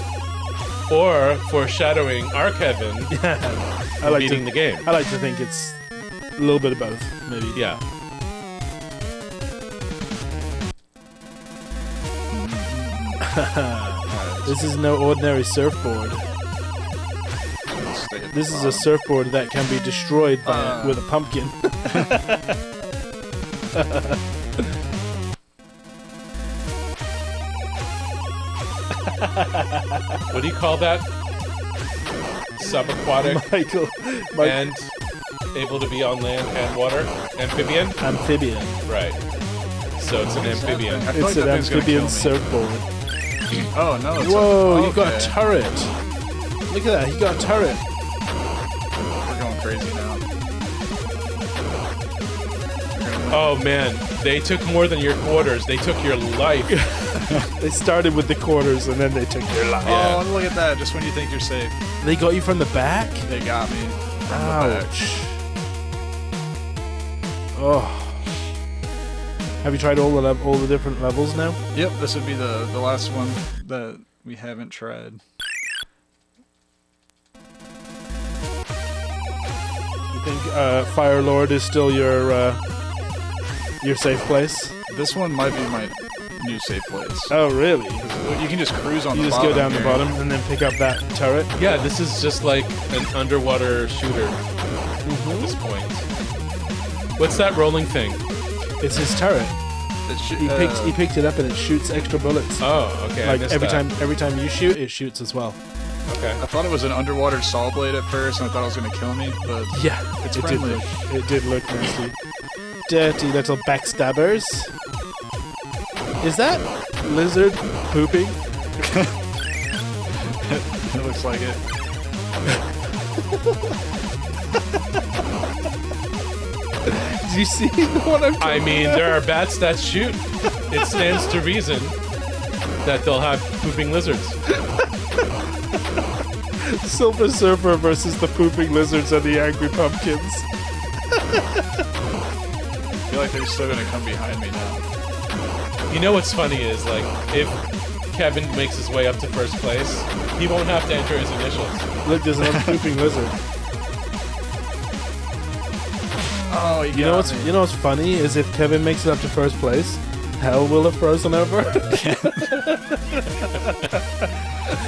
Or foreshadowing our Kevin I like beating to, the game. I like to think it's a little bit of both, maybe. Yeah. This is no ordinary surfboard. This is a surfboard that can be destroyed by with a pumpkin. What do you call that? Subaquatic Michael. and able to be on land and water? Amphibian? Amphibian. Right. So it's an amphibian. I feel It's like an that thing's gonna kill amphibian me. surfboard. Oh no! It's Whoa, a, you got a okay. turret. Look at that, he got a turret. We're going crazy now. Oh man, they took more than your quarters. They took your life. They started with the quarters and then they took your life. Yeah. Oh, look at that! Just when you think you're safe, They got you from the back? they got me. From the back. Ouch. Oh. Have you tried all the different levels now? Yep, this would be the last one that we haven't tried. You think Fire Lord is still your safe place? This one might be my new safe place. Oh, really? You can just cruise on You the just bottom go down here. the bottom and then pick up that turret? Yeah, this is just like an underwater shooter at this point. What's that rolling thing? It's his turret. He picked it up and it shoots extra bullets. Oh, okay. I Like missed every that. time you shoot, it shoots as well. Okay. I thought it was an underwater saw blade at first, and I thought it was going to kill me, but Yeah, It's it friendly. it did look nasty. Dirty little backstabbers. Is that lizard pooping? it looks like it. Do you see the one I'm I mean, there are bats that shoot. It stands to reason that they'll have pooping lizards. Silver Surfer versus the pooping lizards and the angry pumpkins. I feel like they're still going to come behind me now. You know what's funny is, like, if Kevin makes his way up to first place, he won't have to enter his initials. Look, there's another pooping lizard. Oh, You know what's funny is if Kevin makes it up to first place, hell will have frozen over.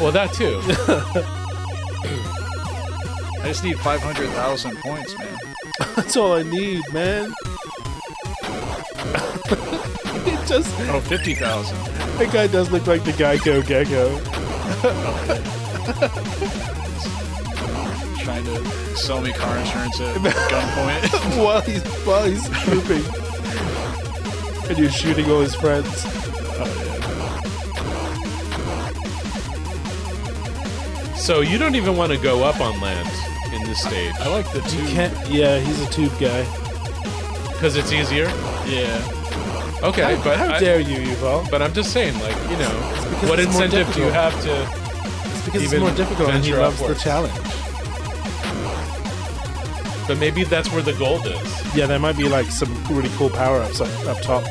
Well, that too. I just need 500,000 points, man. That's all I need, man. It just Oh, 50,000. that guy does look like the Geico Gecko. Trying to sell me car insurance at gunpoint. while he's pooping. And you're shooting all his friends. So you don't even want to go up on land in this stage I like the You tube. can't. Yeah, he's a tube guy. because it's easier. Yeah. Okay, but How dare you, Yuval? but I'm just saying, like, you know, because what it's more incentive do you difficult. have to? It's because it's Even more difficult and he venture loves upwards. the challenge. But maybe that's where the gold is. Yeah, there might be like some really cool power-ups up top.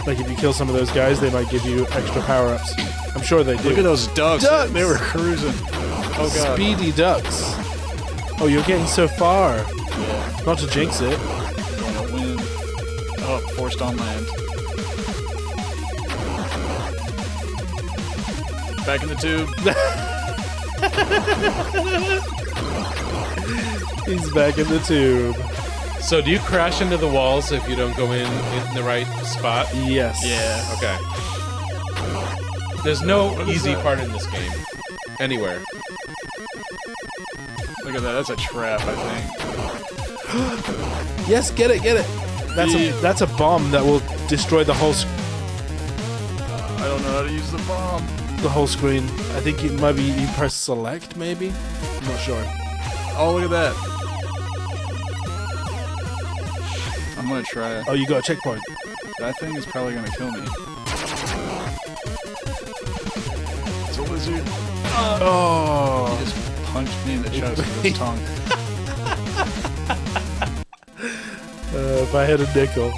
Like if you kill some of those guys, they might give you extra power-ups. I'm sure they do. Look at those ducks. Ducks! They were cruising. Oh god. Speedy ducks. Oh, you're getting so far. Yeah. Not to jinx it. Gonna win. Oh, forced on land. Back in the tube. He's back in the tube. So do you crash into the walls if you don't go in the right spot? Yes. Yeah. Okay. There's no What is easy that? part in this game. Anywhere. Look at that. That's a trap, I think. Yes, get it. That's a bomb that will destroy the whole I don't know how to use the bomb. screen. I think it might be you press select, maybe. I'm not sure. Oh, look at that. I'm gonna try it. Oh, you got a checkpoint. That thing is probably gonna kill me. It's a lizard. Oh. He just punched me in the chest with his tongue. If I had a nickel.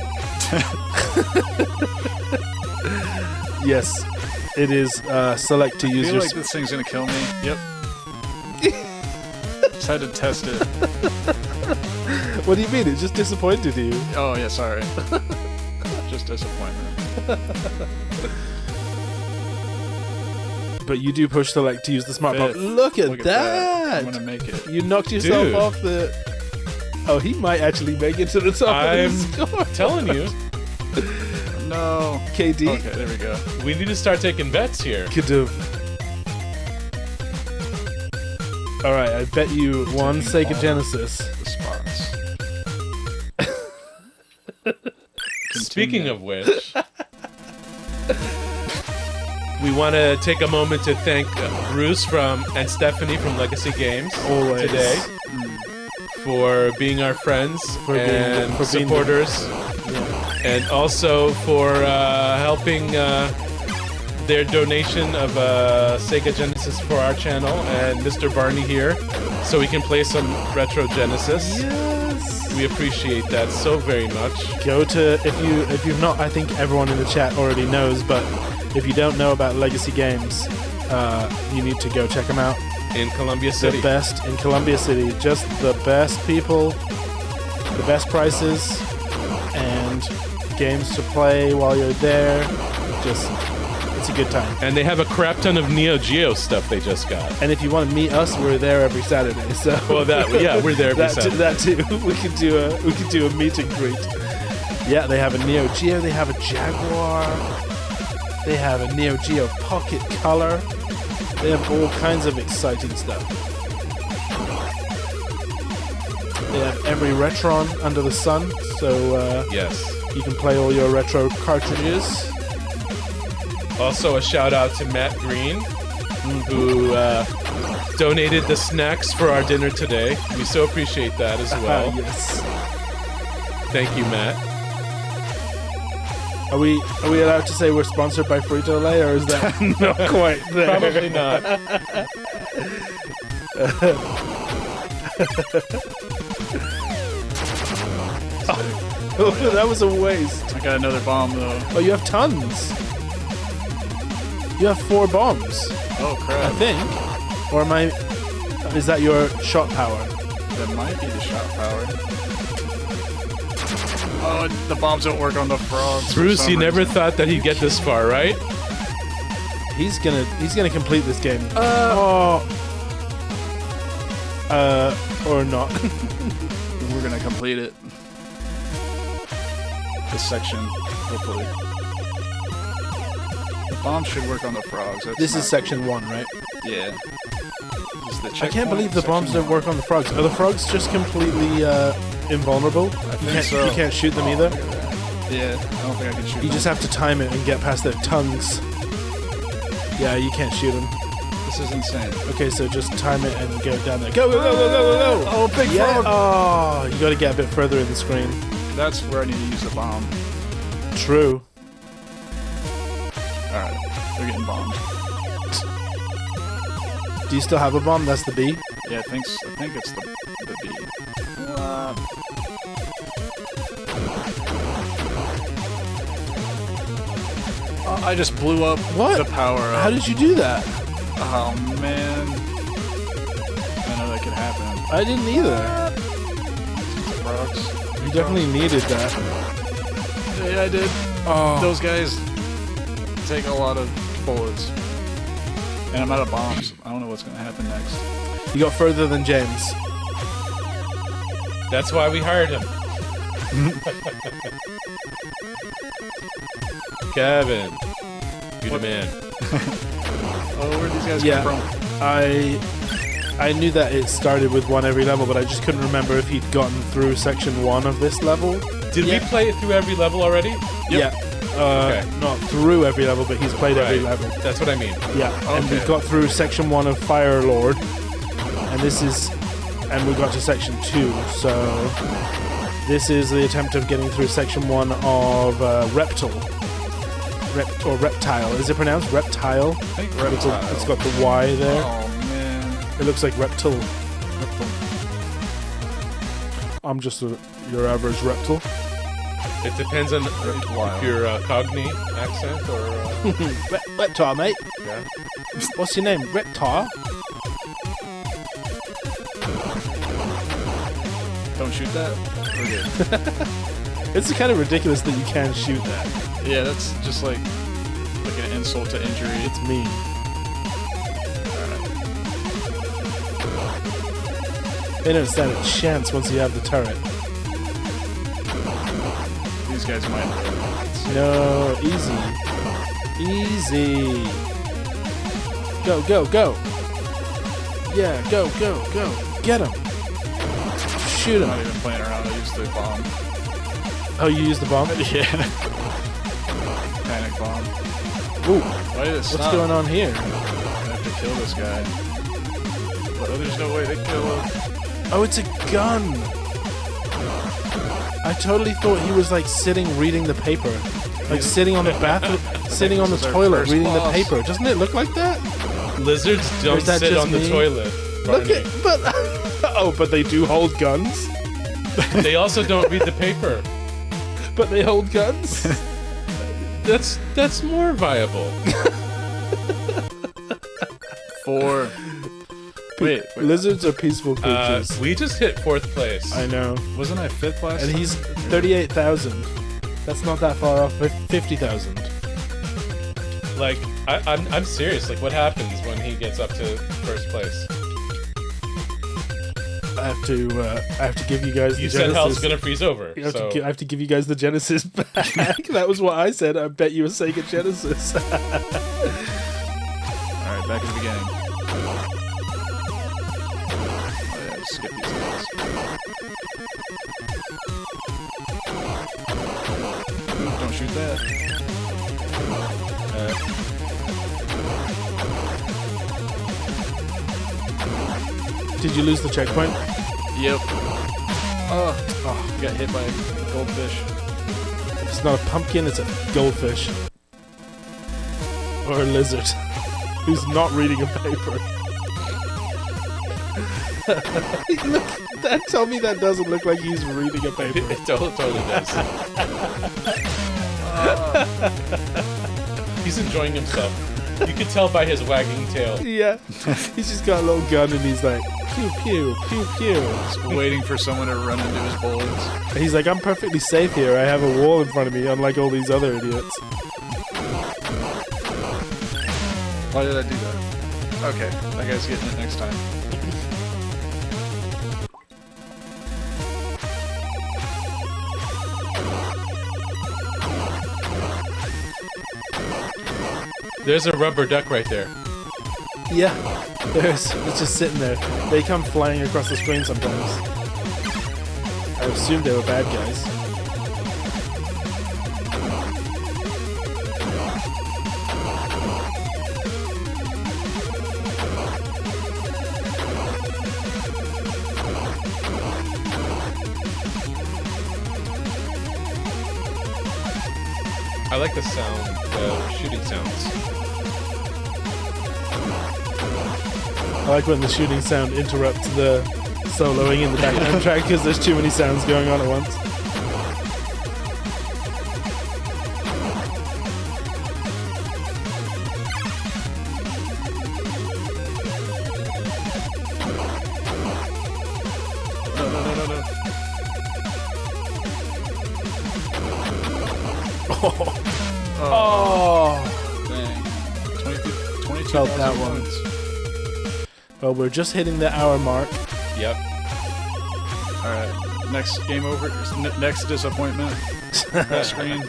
Yes, it is select to I use feel your. like this thing's gonna kill me. Yep. Just had to test it. What do you mean? It just disappointed you. Oh yeah, sorry. Just disappointment. But you do push select to use the smart Fifth. bomb. Look at Look at that! I'm gonna make it. You knocked yourself Dude. off the. Oh, he might actually make it to the top I'm of the score. telling you, No. KD Okay, there we go. we need to start taking bets here. could have. All right, I bet you one Taking Sega all Genesis. The spots. Speaking Continue. of which, we want to take a moment to thank Bruce and Stephanie from Legacy Games Always. today for being our friends For being- and for being- supporters, and also for helping their donation of Sega Genesis for our channel and Mr. Barney here, so we can play some retro Genesis. Yes. We appreciate that so very much. Go to if you've not. I think everyone in the chat already knows, but if you don't know about Legacy Games, you need to go check them out. In Columbia The City. best in Columbia City, just the best people, the best prices, and games to play while you're there. Just, it's a good time. And they have a crap ton of Neo Geo stuff they just got. And if you want to meet us, we're there every Saturday. So Well, we're there every Saturday. that too. We could do a meet and greet. Yeah, they have a Neo Geo. They have a Jaguar. They have a Neo Geo Pocket Color. They have all kinds of exciting stuff. They have every Retron under the sun, so Yes. you can play all your retro cartridges. Also, a shout out to Matt Green, who donated the snacks for our dinner today. We so appreciate that as well. Yes. Thank you, Matt. Are we allowed to say we're sponsored by Frito-Lay, or is that not quite there? Probably not. Oh, that was a waste. I got another bomb though. Oh, you have tons. You have 4 bombs, Oh I crap. think. Or am I... Is that your shot power? That might be the shot power. Oh, the bombs don't work on the frogs. for Bruce, some you never reason. thought that he'd get this far, right? He's gonna complete this game. Or not. We're gonna complete it. This section, hopefully. The bombs should work on the frogs. That's This not- is section 1, right? Yeah. This is the I can't checkpoint, believe the bombs section don't work on the frogs. Are the frogs just completely invulnerable? You can't shoot them either? Look at that. Yeah, I don't think I can shoot You them. just have to time it and get past their tongues. Yeah, you can't shoot them. This is insane. Okay, so just time it and go down there. Go, go, go, go, go, go, go! Oh, big Yeah. frog! Oh, you gotta get a bit further in the screen. That's where I need to use the bomb. True. Alright, they're getting bombed. Do you still have a bomb? That's the B? Yeah, I think it's the B. I just blew up the power up. How did you do that? Oh man. I know that could happen. I didn't either. Rocks. You definitely needed that. Yeah, I did. Oh. Those guys take a lot of bullets. And I'm out of bombs. I don't know what's going to happen next. You got further than James. That's why we hired him. Kevin, you're the man. Oh, where'd these guys come from? I knew that it started with one every level, but I just couldn't remember if he'd gotten through section 1 of this level. Did we play it through every level already? Yep. Yeah. Okay. Not through every level, but he's played every level. That's what I mean. Yeah. Okay. And we got through section 1 of Fire Lord, and we got to section 2. So this is the attempt of getting through section 1 of Reptile. Or Reptile. Is it pronounced Reptile? I think Reptile. It's got the Y there. Oh man. It looks like Reptile. I'm just your average reptile. It depends on if you're Cockney accent or... Reptile, mate. Yeah. What's your name? Reptile? Don't shoot that? We're good. It's kind of ridiculous that you can shoot that. Yeah, that's just like an insult to injury. It's mean. They don't stand a chance once you have the turret. These guys might. No, easy. Easy. Go, go, go. Yeah, go, go, go. Get him. Shoot him. I'm not even playing around. I used the bomb. Oh, you used the bomb? Yeah. Panic bomb. Ooh. Why did it stop? What's going on here? I have to kill this guy. But there's no way to kill him. Oh, it's a gun. I totally thought he was like sitting reading the paper. Like sitting on the bathroom, sitting on the toilet reading the paper. Doesn't it look like that? Lizards don't sit on the toilet. Look at, but oh, but they do hold guns. They also don't read the paper. But they hold guns. That's more viable. 4. Wait. Lizards are peaceful creatures. We just hit 4th place. I know. Wasn't I 5th last And time? he's 38,000. That's not that far off. 50,000. Like, I'm serious. Like, what happens when he gets up to 1st place? I have to give you guys the You Genesis. said hell's gonna freeze over. I have to give you guys the Genesis back. That was what I said. I bet you were Sega Genesis. Alright, back at the beginning. Skip these guys. Don't shoot that. Did you lose the checkpoint? Yep. Oh, you got hit by a goldfish. It's not a pumpkin, it's a goldfish. Or a lizard. Who's not reading a paper. Look, tell me that doesn't look like he's reading a paper. It totally does. He's enjoying himself. You can tell by his wagging tail. Yeah. He's just got a little gun and he's like, pew, pew, pew, pew. Just waiting for someone to run into his bullets. He's like, I'm perfectly safe here. I have a wall in front of me, unlike all these other idiots. Why did I do that? Okay, that guy's getting it next time. There's a rubber duck right there. Yeah, it's just sitting there. They come flying across the screen sometimes. I assumed they were bad guys. I like the sound, the shooting sounds. I like when the shooting sound interrupts the soloing in the background track because there's too many sounds going on at once. Oh! Dang. 22 Felt that one. points. Well, we're just hitting the hour mark. Yep. Alright. Next game over. Next disappointment. Full screen.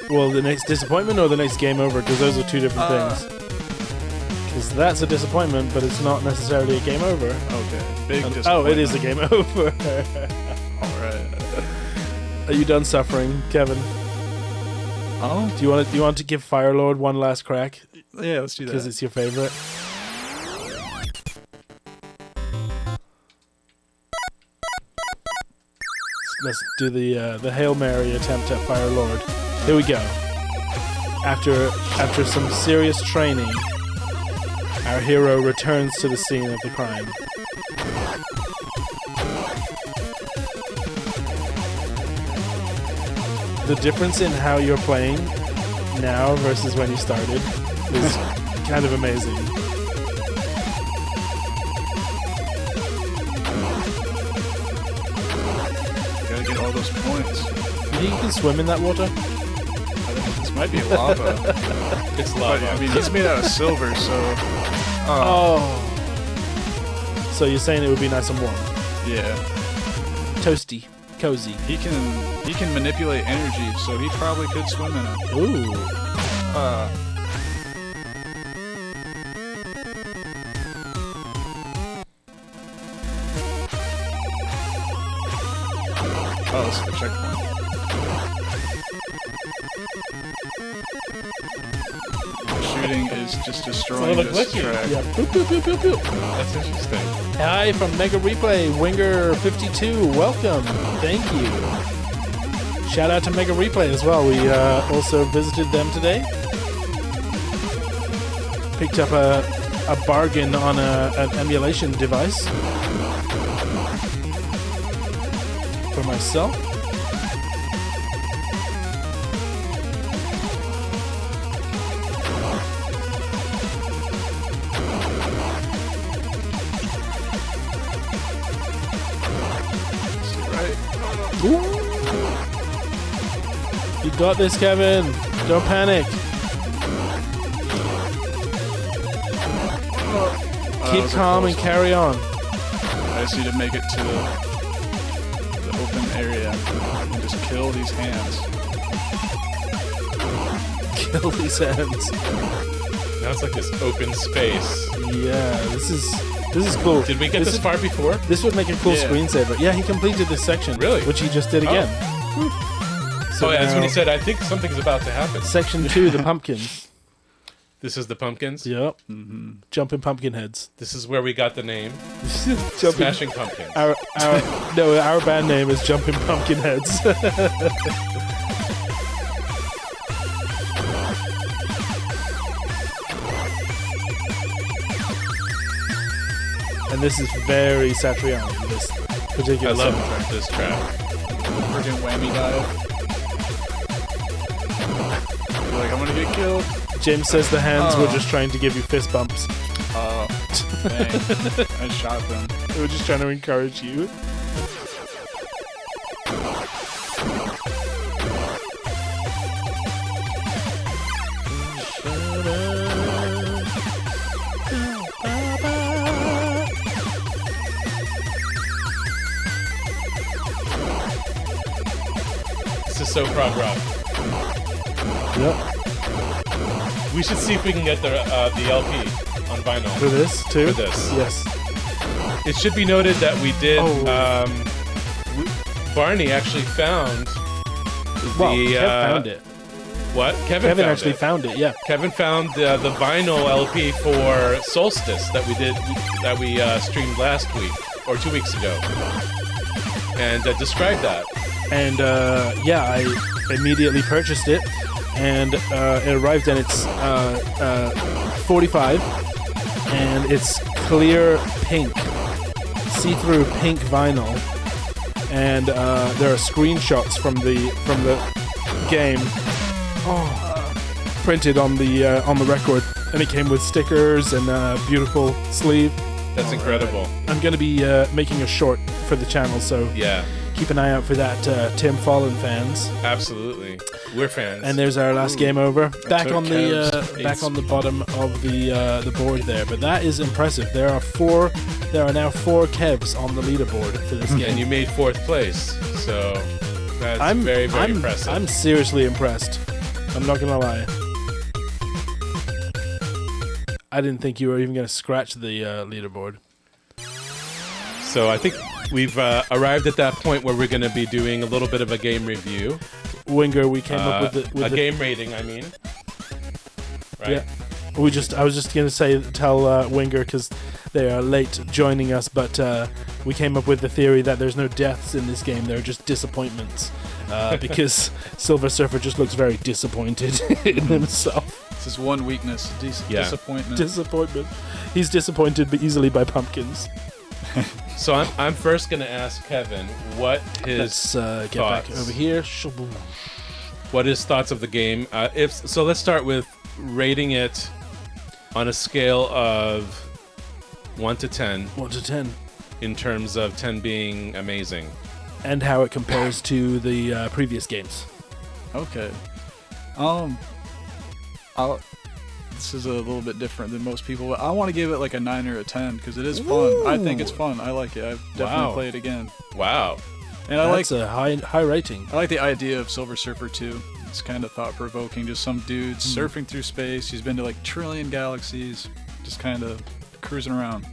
Well, the next disappointment or the next game over, because those are two different things. Because that's a disappointment, but it's not necessarily a game over. Okay. Big disappointment. Oh, it is a game over. Alright. Are you done suffering, Kevin? Oh? Do you want to give Firelord one last crack Yeah, let's do that. because it's your favorite? Let's do the Hail Mary attempt at Firelord. Here we go. After some serious training, our hero returns to the scene of the crime. The difference in how you're playing now versus when you started is kind of amazing. Gotta get all those points. You think you can swim in that water? I think this might be lava. It's But, lava. I mean, he's made out of silver, so... Oh. So you're saying it would be nice and warm. Yeah. Toasty. Cozy. He can manipulate energy, so he probably could swim in it. Ooh. Oh, this is the checkpoint. The shooting is just destroying It's a little this glitchy. track. Yeah. Boop, boop, boop, boop, boop. That's interesting. Hi from Mega Replay, Winger52. Welcome. Thank you. Shout out to Mega Replay as well. We also visited them today. Picked up a bargain on an emulation device for myself. Ooh. You got this, Kevin. Don't panic. Keep was a calm and close carry on. I just need to make it to the open area and just kill these hands. Kill these hands. Now it's like this open space. Yeah, this is cool. Did we get this is- far before? This would make a cool Yeah. screensaver. Yeah, he completed this section. Really? Which he just did again. So Oh, yeah, that's when he now, said, I think something's about to happen. Section 2, the pumpkins. This is the pumpkins. Yep. Jumping pumpkin heads. This is where we got the name. Jumping. Smashing Pumpkins. Our band name is Jumping Pumpkin Heads. And this is very Satriani, this I particular love soundtrack. this track. Freaking whammy dive. You're like, I'm gonna get killed. James says the hands were Oh. just trying to give you fist bumps. Oh, dang. I shot them. They were just trying to encourage you. This is so prog rock. Yep. We should see if we can get the LP on vinyl. For this, too? For this. Yes. It should be noted that we did. Oh. Barney actually found Well, the. Kev found it. What? Kevin found actually it. found it, yeah. Kevin found the vinyl LP for Solstice that we streamed last week or 2 weeks ago, and described that. And yeah, I immediately purchased it, and it arrived and it's 45, and it's clear pink, see-through pink vinyl, and there are screenshots from the game printed on the record, and it came with stickers and a beautiful sleeve. That's incredible. I'm going to be making a short for the channel, so Yeah, keep an eye out for that, Tim Fallen fans. absolutely. We're fans. And there's our last game over. Back took on the bottom of the board there, but that is impressive. There are now 4 Kevs on the leaderboard for this and game. you made 4th place, so that's very, very impressive. I'm seriously impressed. I'm not gonna lie. I didn't think you were even gonna scratch the leaderboard. So I think we've arrived at that point where we're going to be doing a little bit of a game review. Winger, we came up with the game rating, I mean. Right? Yeah. I was just gonna tell Winger, because they are late joining us, but we came up with the theory that there's no deaths in this game. There are just disappointments, because Silver Surfer just looks very disappointed in himself. This is one weakness. Disappointment. Disappointment. He's disappointed but easily by pumpkins. So I'm first going to ask Kevin what his Let's get thoughts. back over here. What his thoughts of the game. So let's start with rating it on a scale of 1 to 10. 1 to 10. In terms of 10 being amazing. And how it compares to the previous games. Okay. This is a little bit different than most people, but I want to give it like a 9 or a 10 because it is fun. I think it's fun. I like it. I've definitely played it again. Wow. And That's a high rating. I like the idea of Silver Surfer 2. It's kind of thought-provoking. Just some dude surfing through space. He's been to like trillion galaxies, just kind of cruising around.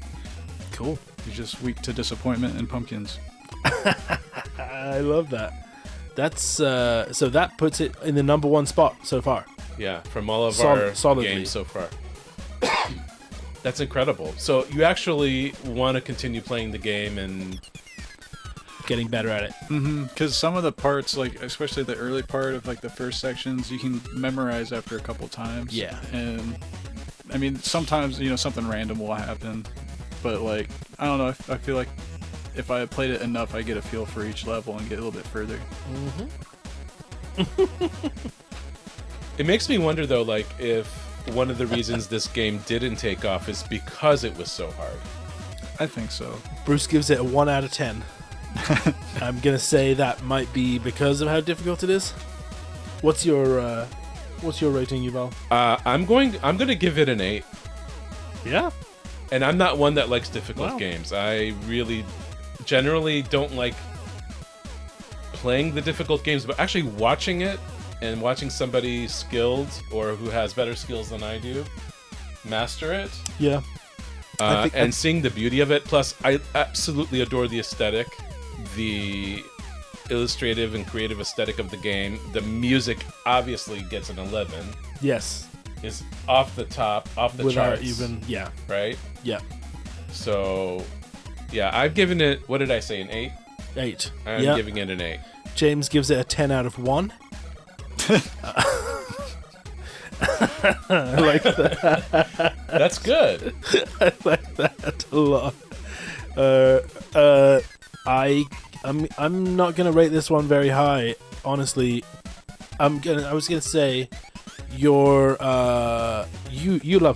Cool. He's just weak to disappointment and pumpkins. I love that. That's so that puts it in the number 1 spot so far. Yeah, from all of our solidly. games so far. That's incredible. So you actually want to continue playing the game and getting better at it. Because some of the parts, like especially the early part of like the first sections, you can memorize after a couple times. Yeah. And I mean, sometimes something random will happen, but like I don't know. I feel like if I played it enough, I get a feel for each level and get a little bit further. It makes me wonder though, like if one of the reasons this game didn't take off is because it was so hard. I think so. Bruce gives it a 1 out of 10. I'm gonna say that might be because of how difficult it is. What's your rating, Yuval? I'm gonna give it an 8. Yeah. And I'm not one that likes difficult Wow. games. I really generally don't like playing the difficult games, but actually watching it and watching somebody skilled or who has better skills than I do master it. Yeah. And seeing the beauty of it. Plus, I absolutely adore the aesthetic, the illustrative and creative aesthetic of the game. The music obviously gets an 11. Yes. It's off the top, off the Without charts. even, yeah. Right? Yeah. So, yeah, I've given it, what did I say, an 8? 8. I'm Yeah. giving it an 8. James gives it a 10 out of 1. I like that. That's good. I like that a lot. I'm not gonna rate this one very high, honestly. I was gonna say you love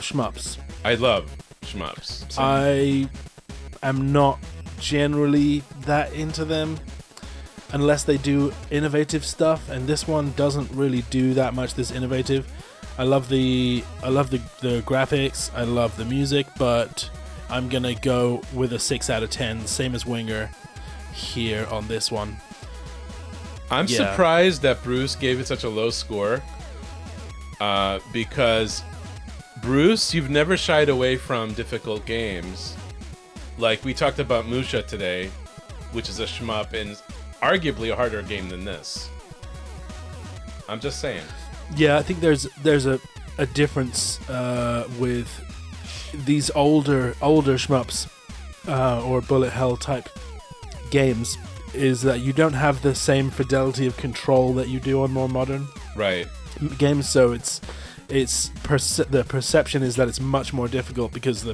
shmups. I love shmups. I am not generally that into them unless they do innovative stuff, and this one doesn't really do that much this innovative. I love the graphics, I love the music, but I'm gonna go with a 6 out of 10, same as Winger here on this one. I'm surprised that Bruce gave it such a low score, because Bruce, you've never shied away from difficult games. Like we talked about Musha today, which is a shmup and arguably a harder game than this. I'm just saying. Yeah, I think there's a difference with these older shmups or bullet hell type games, is that you don't have the same fidelity of control that you do on more modern games. So the perception is that it's much more difficult because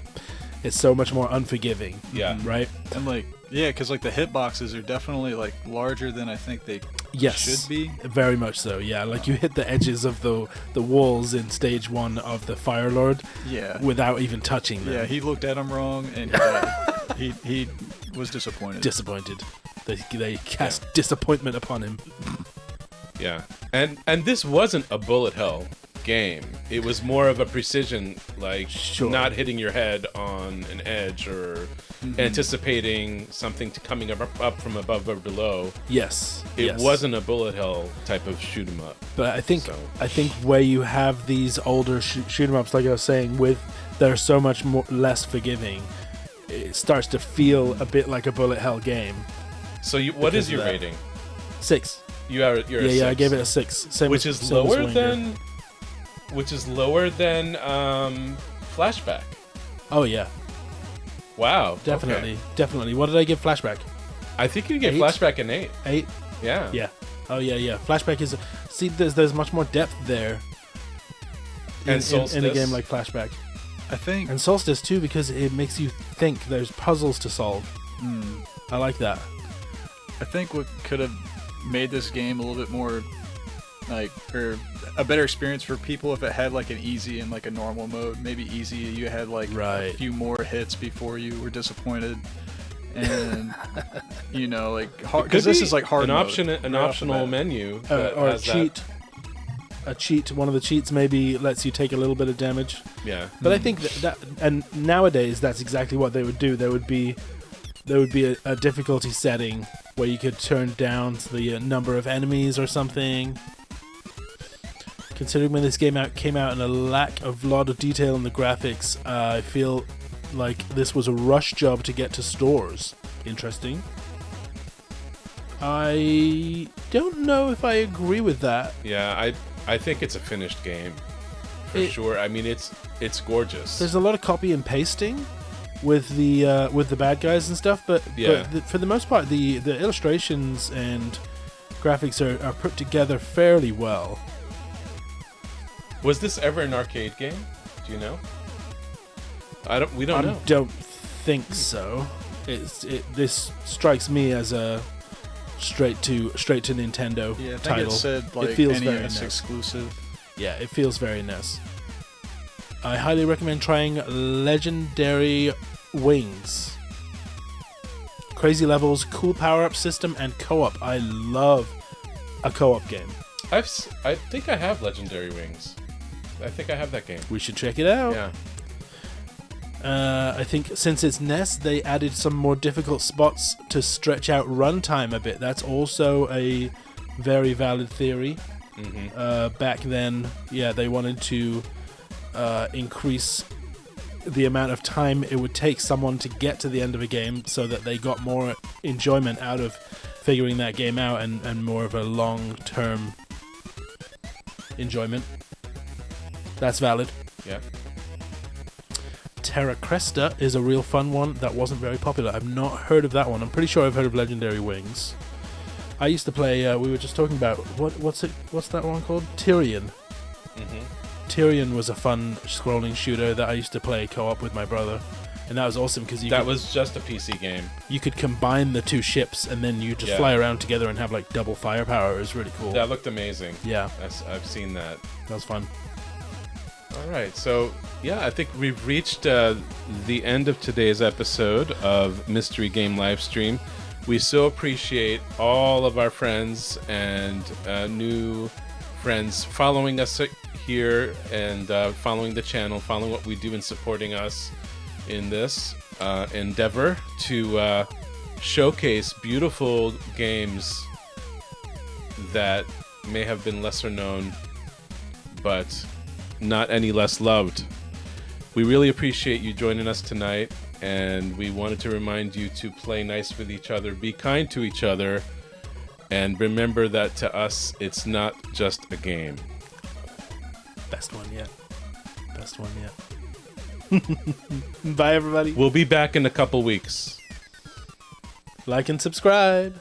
it's so much more unforgiving. Yeah. Right? And like, yeah, because like the hitboxes are definitely like larger than I think they Yes. should be. Very much so, yeah. Like you hit the edges of the walls in stage 1 of the Fire Lord Yeah. without even touching them. Yeah, he looked at him wrong, and he was disappointed. Disappointed. They cast disappointment upon him. Yeah. And this wasn't a bullet hell game. It was more of a precision, like Sure. not hitting your head on an edge or anticipating something coming up from above or below. Yes. It yes. wasn't a bullet hell type of shoot 'em up. But I think So- where you have these older shoot 'em ups, like I was saying, that are so much less forgiving, it starts to feel a bit like a bullet hell game. So what is Because of your that. rating? 6. You're Yeah, a 6. I gave it a 6. Same which as, is same as lower Winger. than Flashback. Oh yeah, Wow. definitely, Okay. definitely. What did I give Flashback? I think you gave 8? Flashback an 8. 8. Yeah. Yeah. Oh yeah. Flashback is there's much more depth there. And in a Solstice. game like Flashback, I think. and Solstice too, because it makes you think. There's puzzles to solve. I like that. I think what could have made this game a little bit more like, or a better experience for people if it had like an easy and like a normal mode. Maybe easy, you had like a Right. few more hits before you were disappointed, and you know, like hard, Could because this be is like hard an mode option, an right off the optional bat. menu that Or a has cheat. A cheat. One of the cheats maybe lets you take a little bit of damage. that. Yeah. But I think that and nowadays that's exactly what they would do. There would be a difficulty setting where you could turn down the number of enemies or something. Considering when this game came out and a lack of lot of detail in the graphics, I feel like this was a rush job to get to stores. Interesting. I don't know if I agree with that. Yeah, I think it's a finished game for sure. I mean, it's gorgeous. There's a lot of copy and pasting with the bad guys and stuff, but for the most part, the illustrations and graphics are put together fairly well. Was this ever an arcade game? Do you know? We don't I know. don't think so. This strikes me as a straight to Nintendo Yeah, I think title. it said like feels very NES NES. exclusive. Yeah, it feels very NES. I highly recommend trying Legendary Wings. Crazy levels, cool power-up system, and co-op. I love a co-op game. I think I have Legendary Wings. I think I have that game. We should check it out. Yeah. I think since it's NES, they added some more difficult spots to stretch out runtime a bit. That's also a very valid theory. Back then, yeah, they wanted to increase the amount of time it would take someone to get to the end of a game so that they got more enjoyment out of figuring that game out and more of a long-term enjoyment. That's valid. Yeah. Terra Cresta is a real fun one that wasn't very popular. I've not heard of that one. I'm pretty sure I've heard of Legendary Wings. I used to play, we were just talking about, what's that one called? Tyrion. Tyrion was a fun scrolling shooter that I used to play co-op with my brother. And that was awesome because That was just a PC game. you could combine the two ships and then you just Yeah. fly around together and have like double firepower. It was really cool. That looked amazing. Yeah, I've seen that. that was fun. All right, so yeah, I think we've reached the end of today's episode of Mystery Game Livestream. We so appreciate all of our friends and new friends following us here and following the channel, following what we do and supporting us in this endeavor to showcase beautiful games that may have been lesser known, but not any less loved. We really appreciate you joining us tonight, and we wanted to remind you to play nice with each other, be kind to each other, and remember that to us, it's not just a game. Best one yet. Best one yet. Bye, everybody. We'll be back in a couple weeks. Like and subscribe.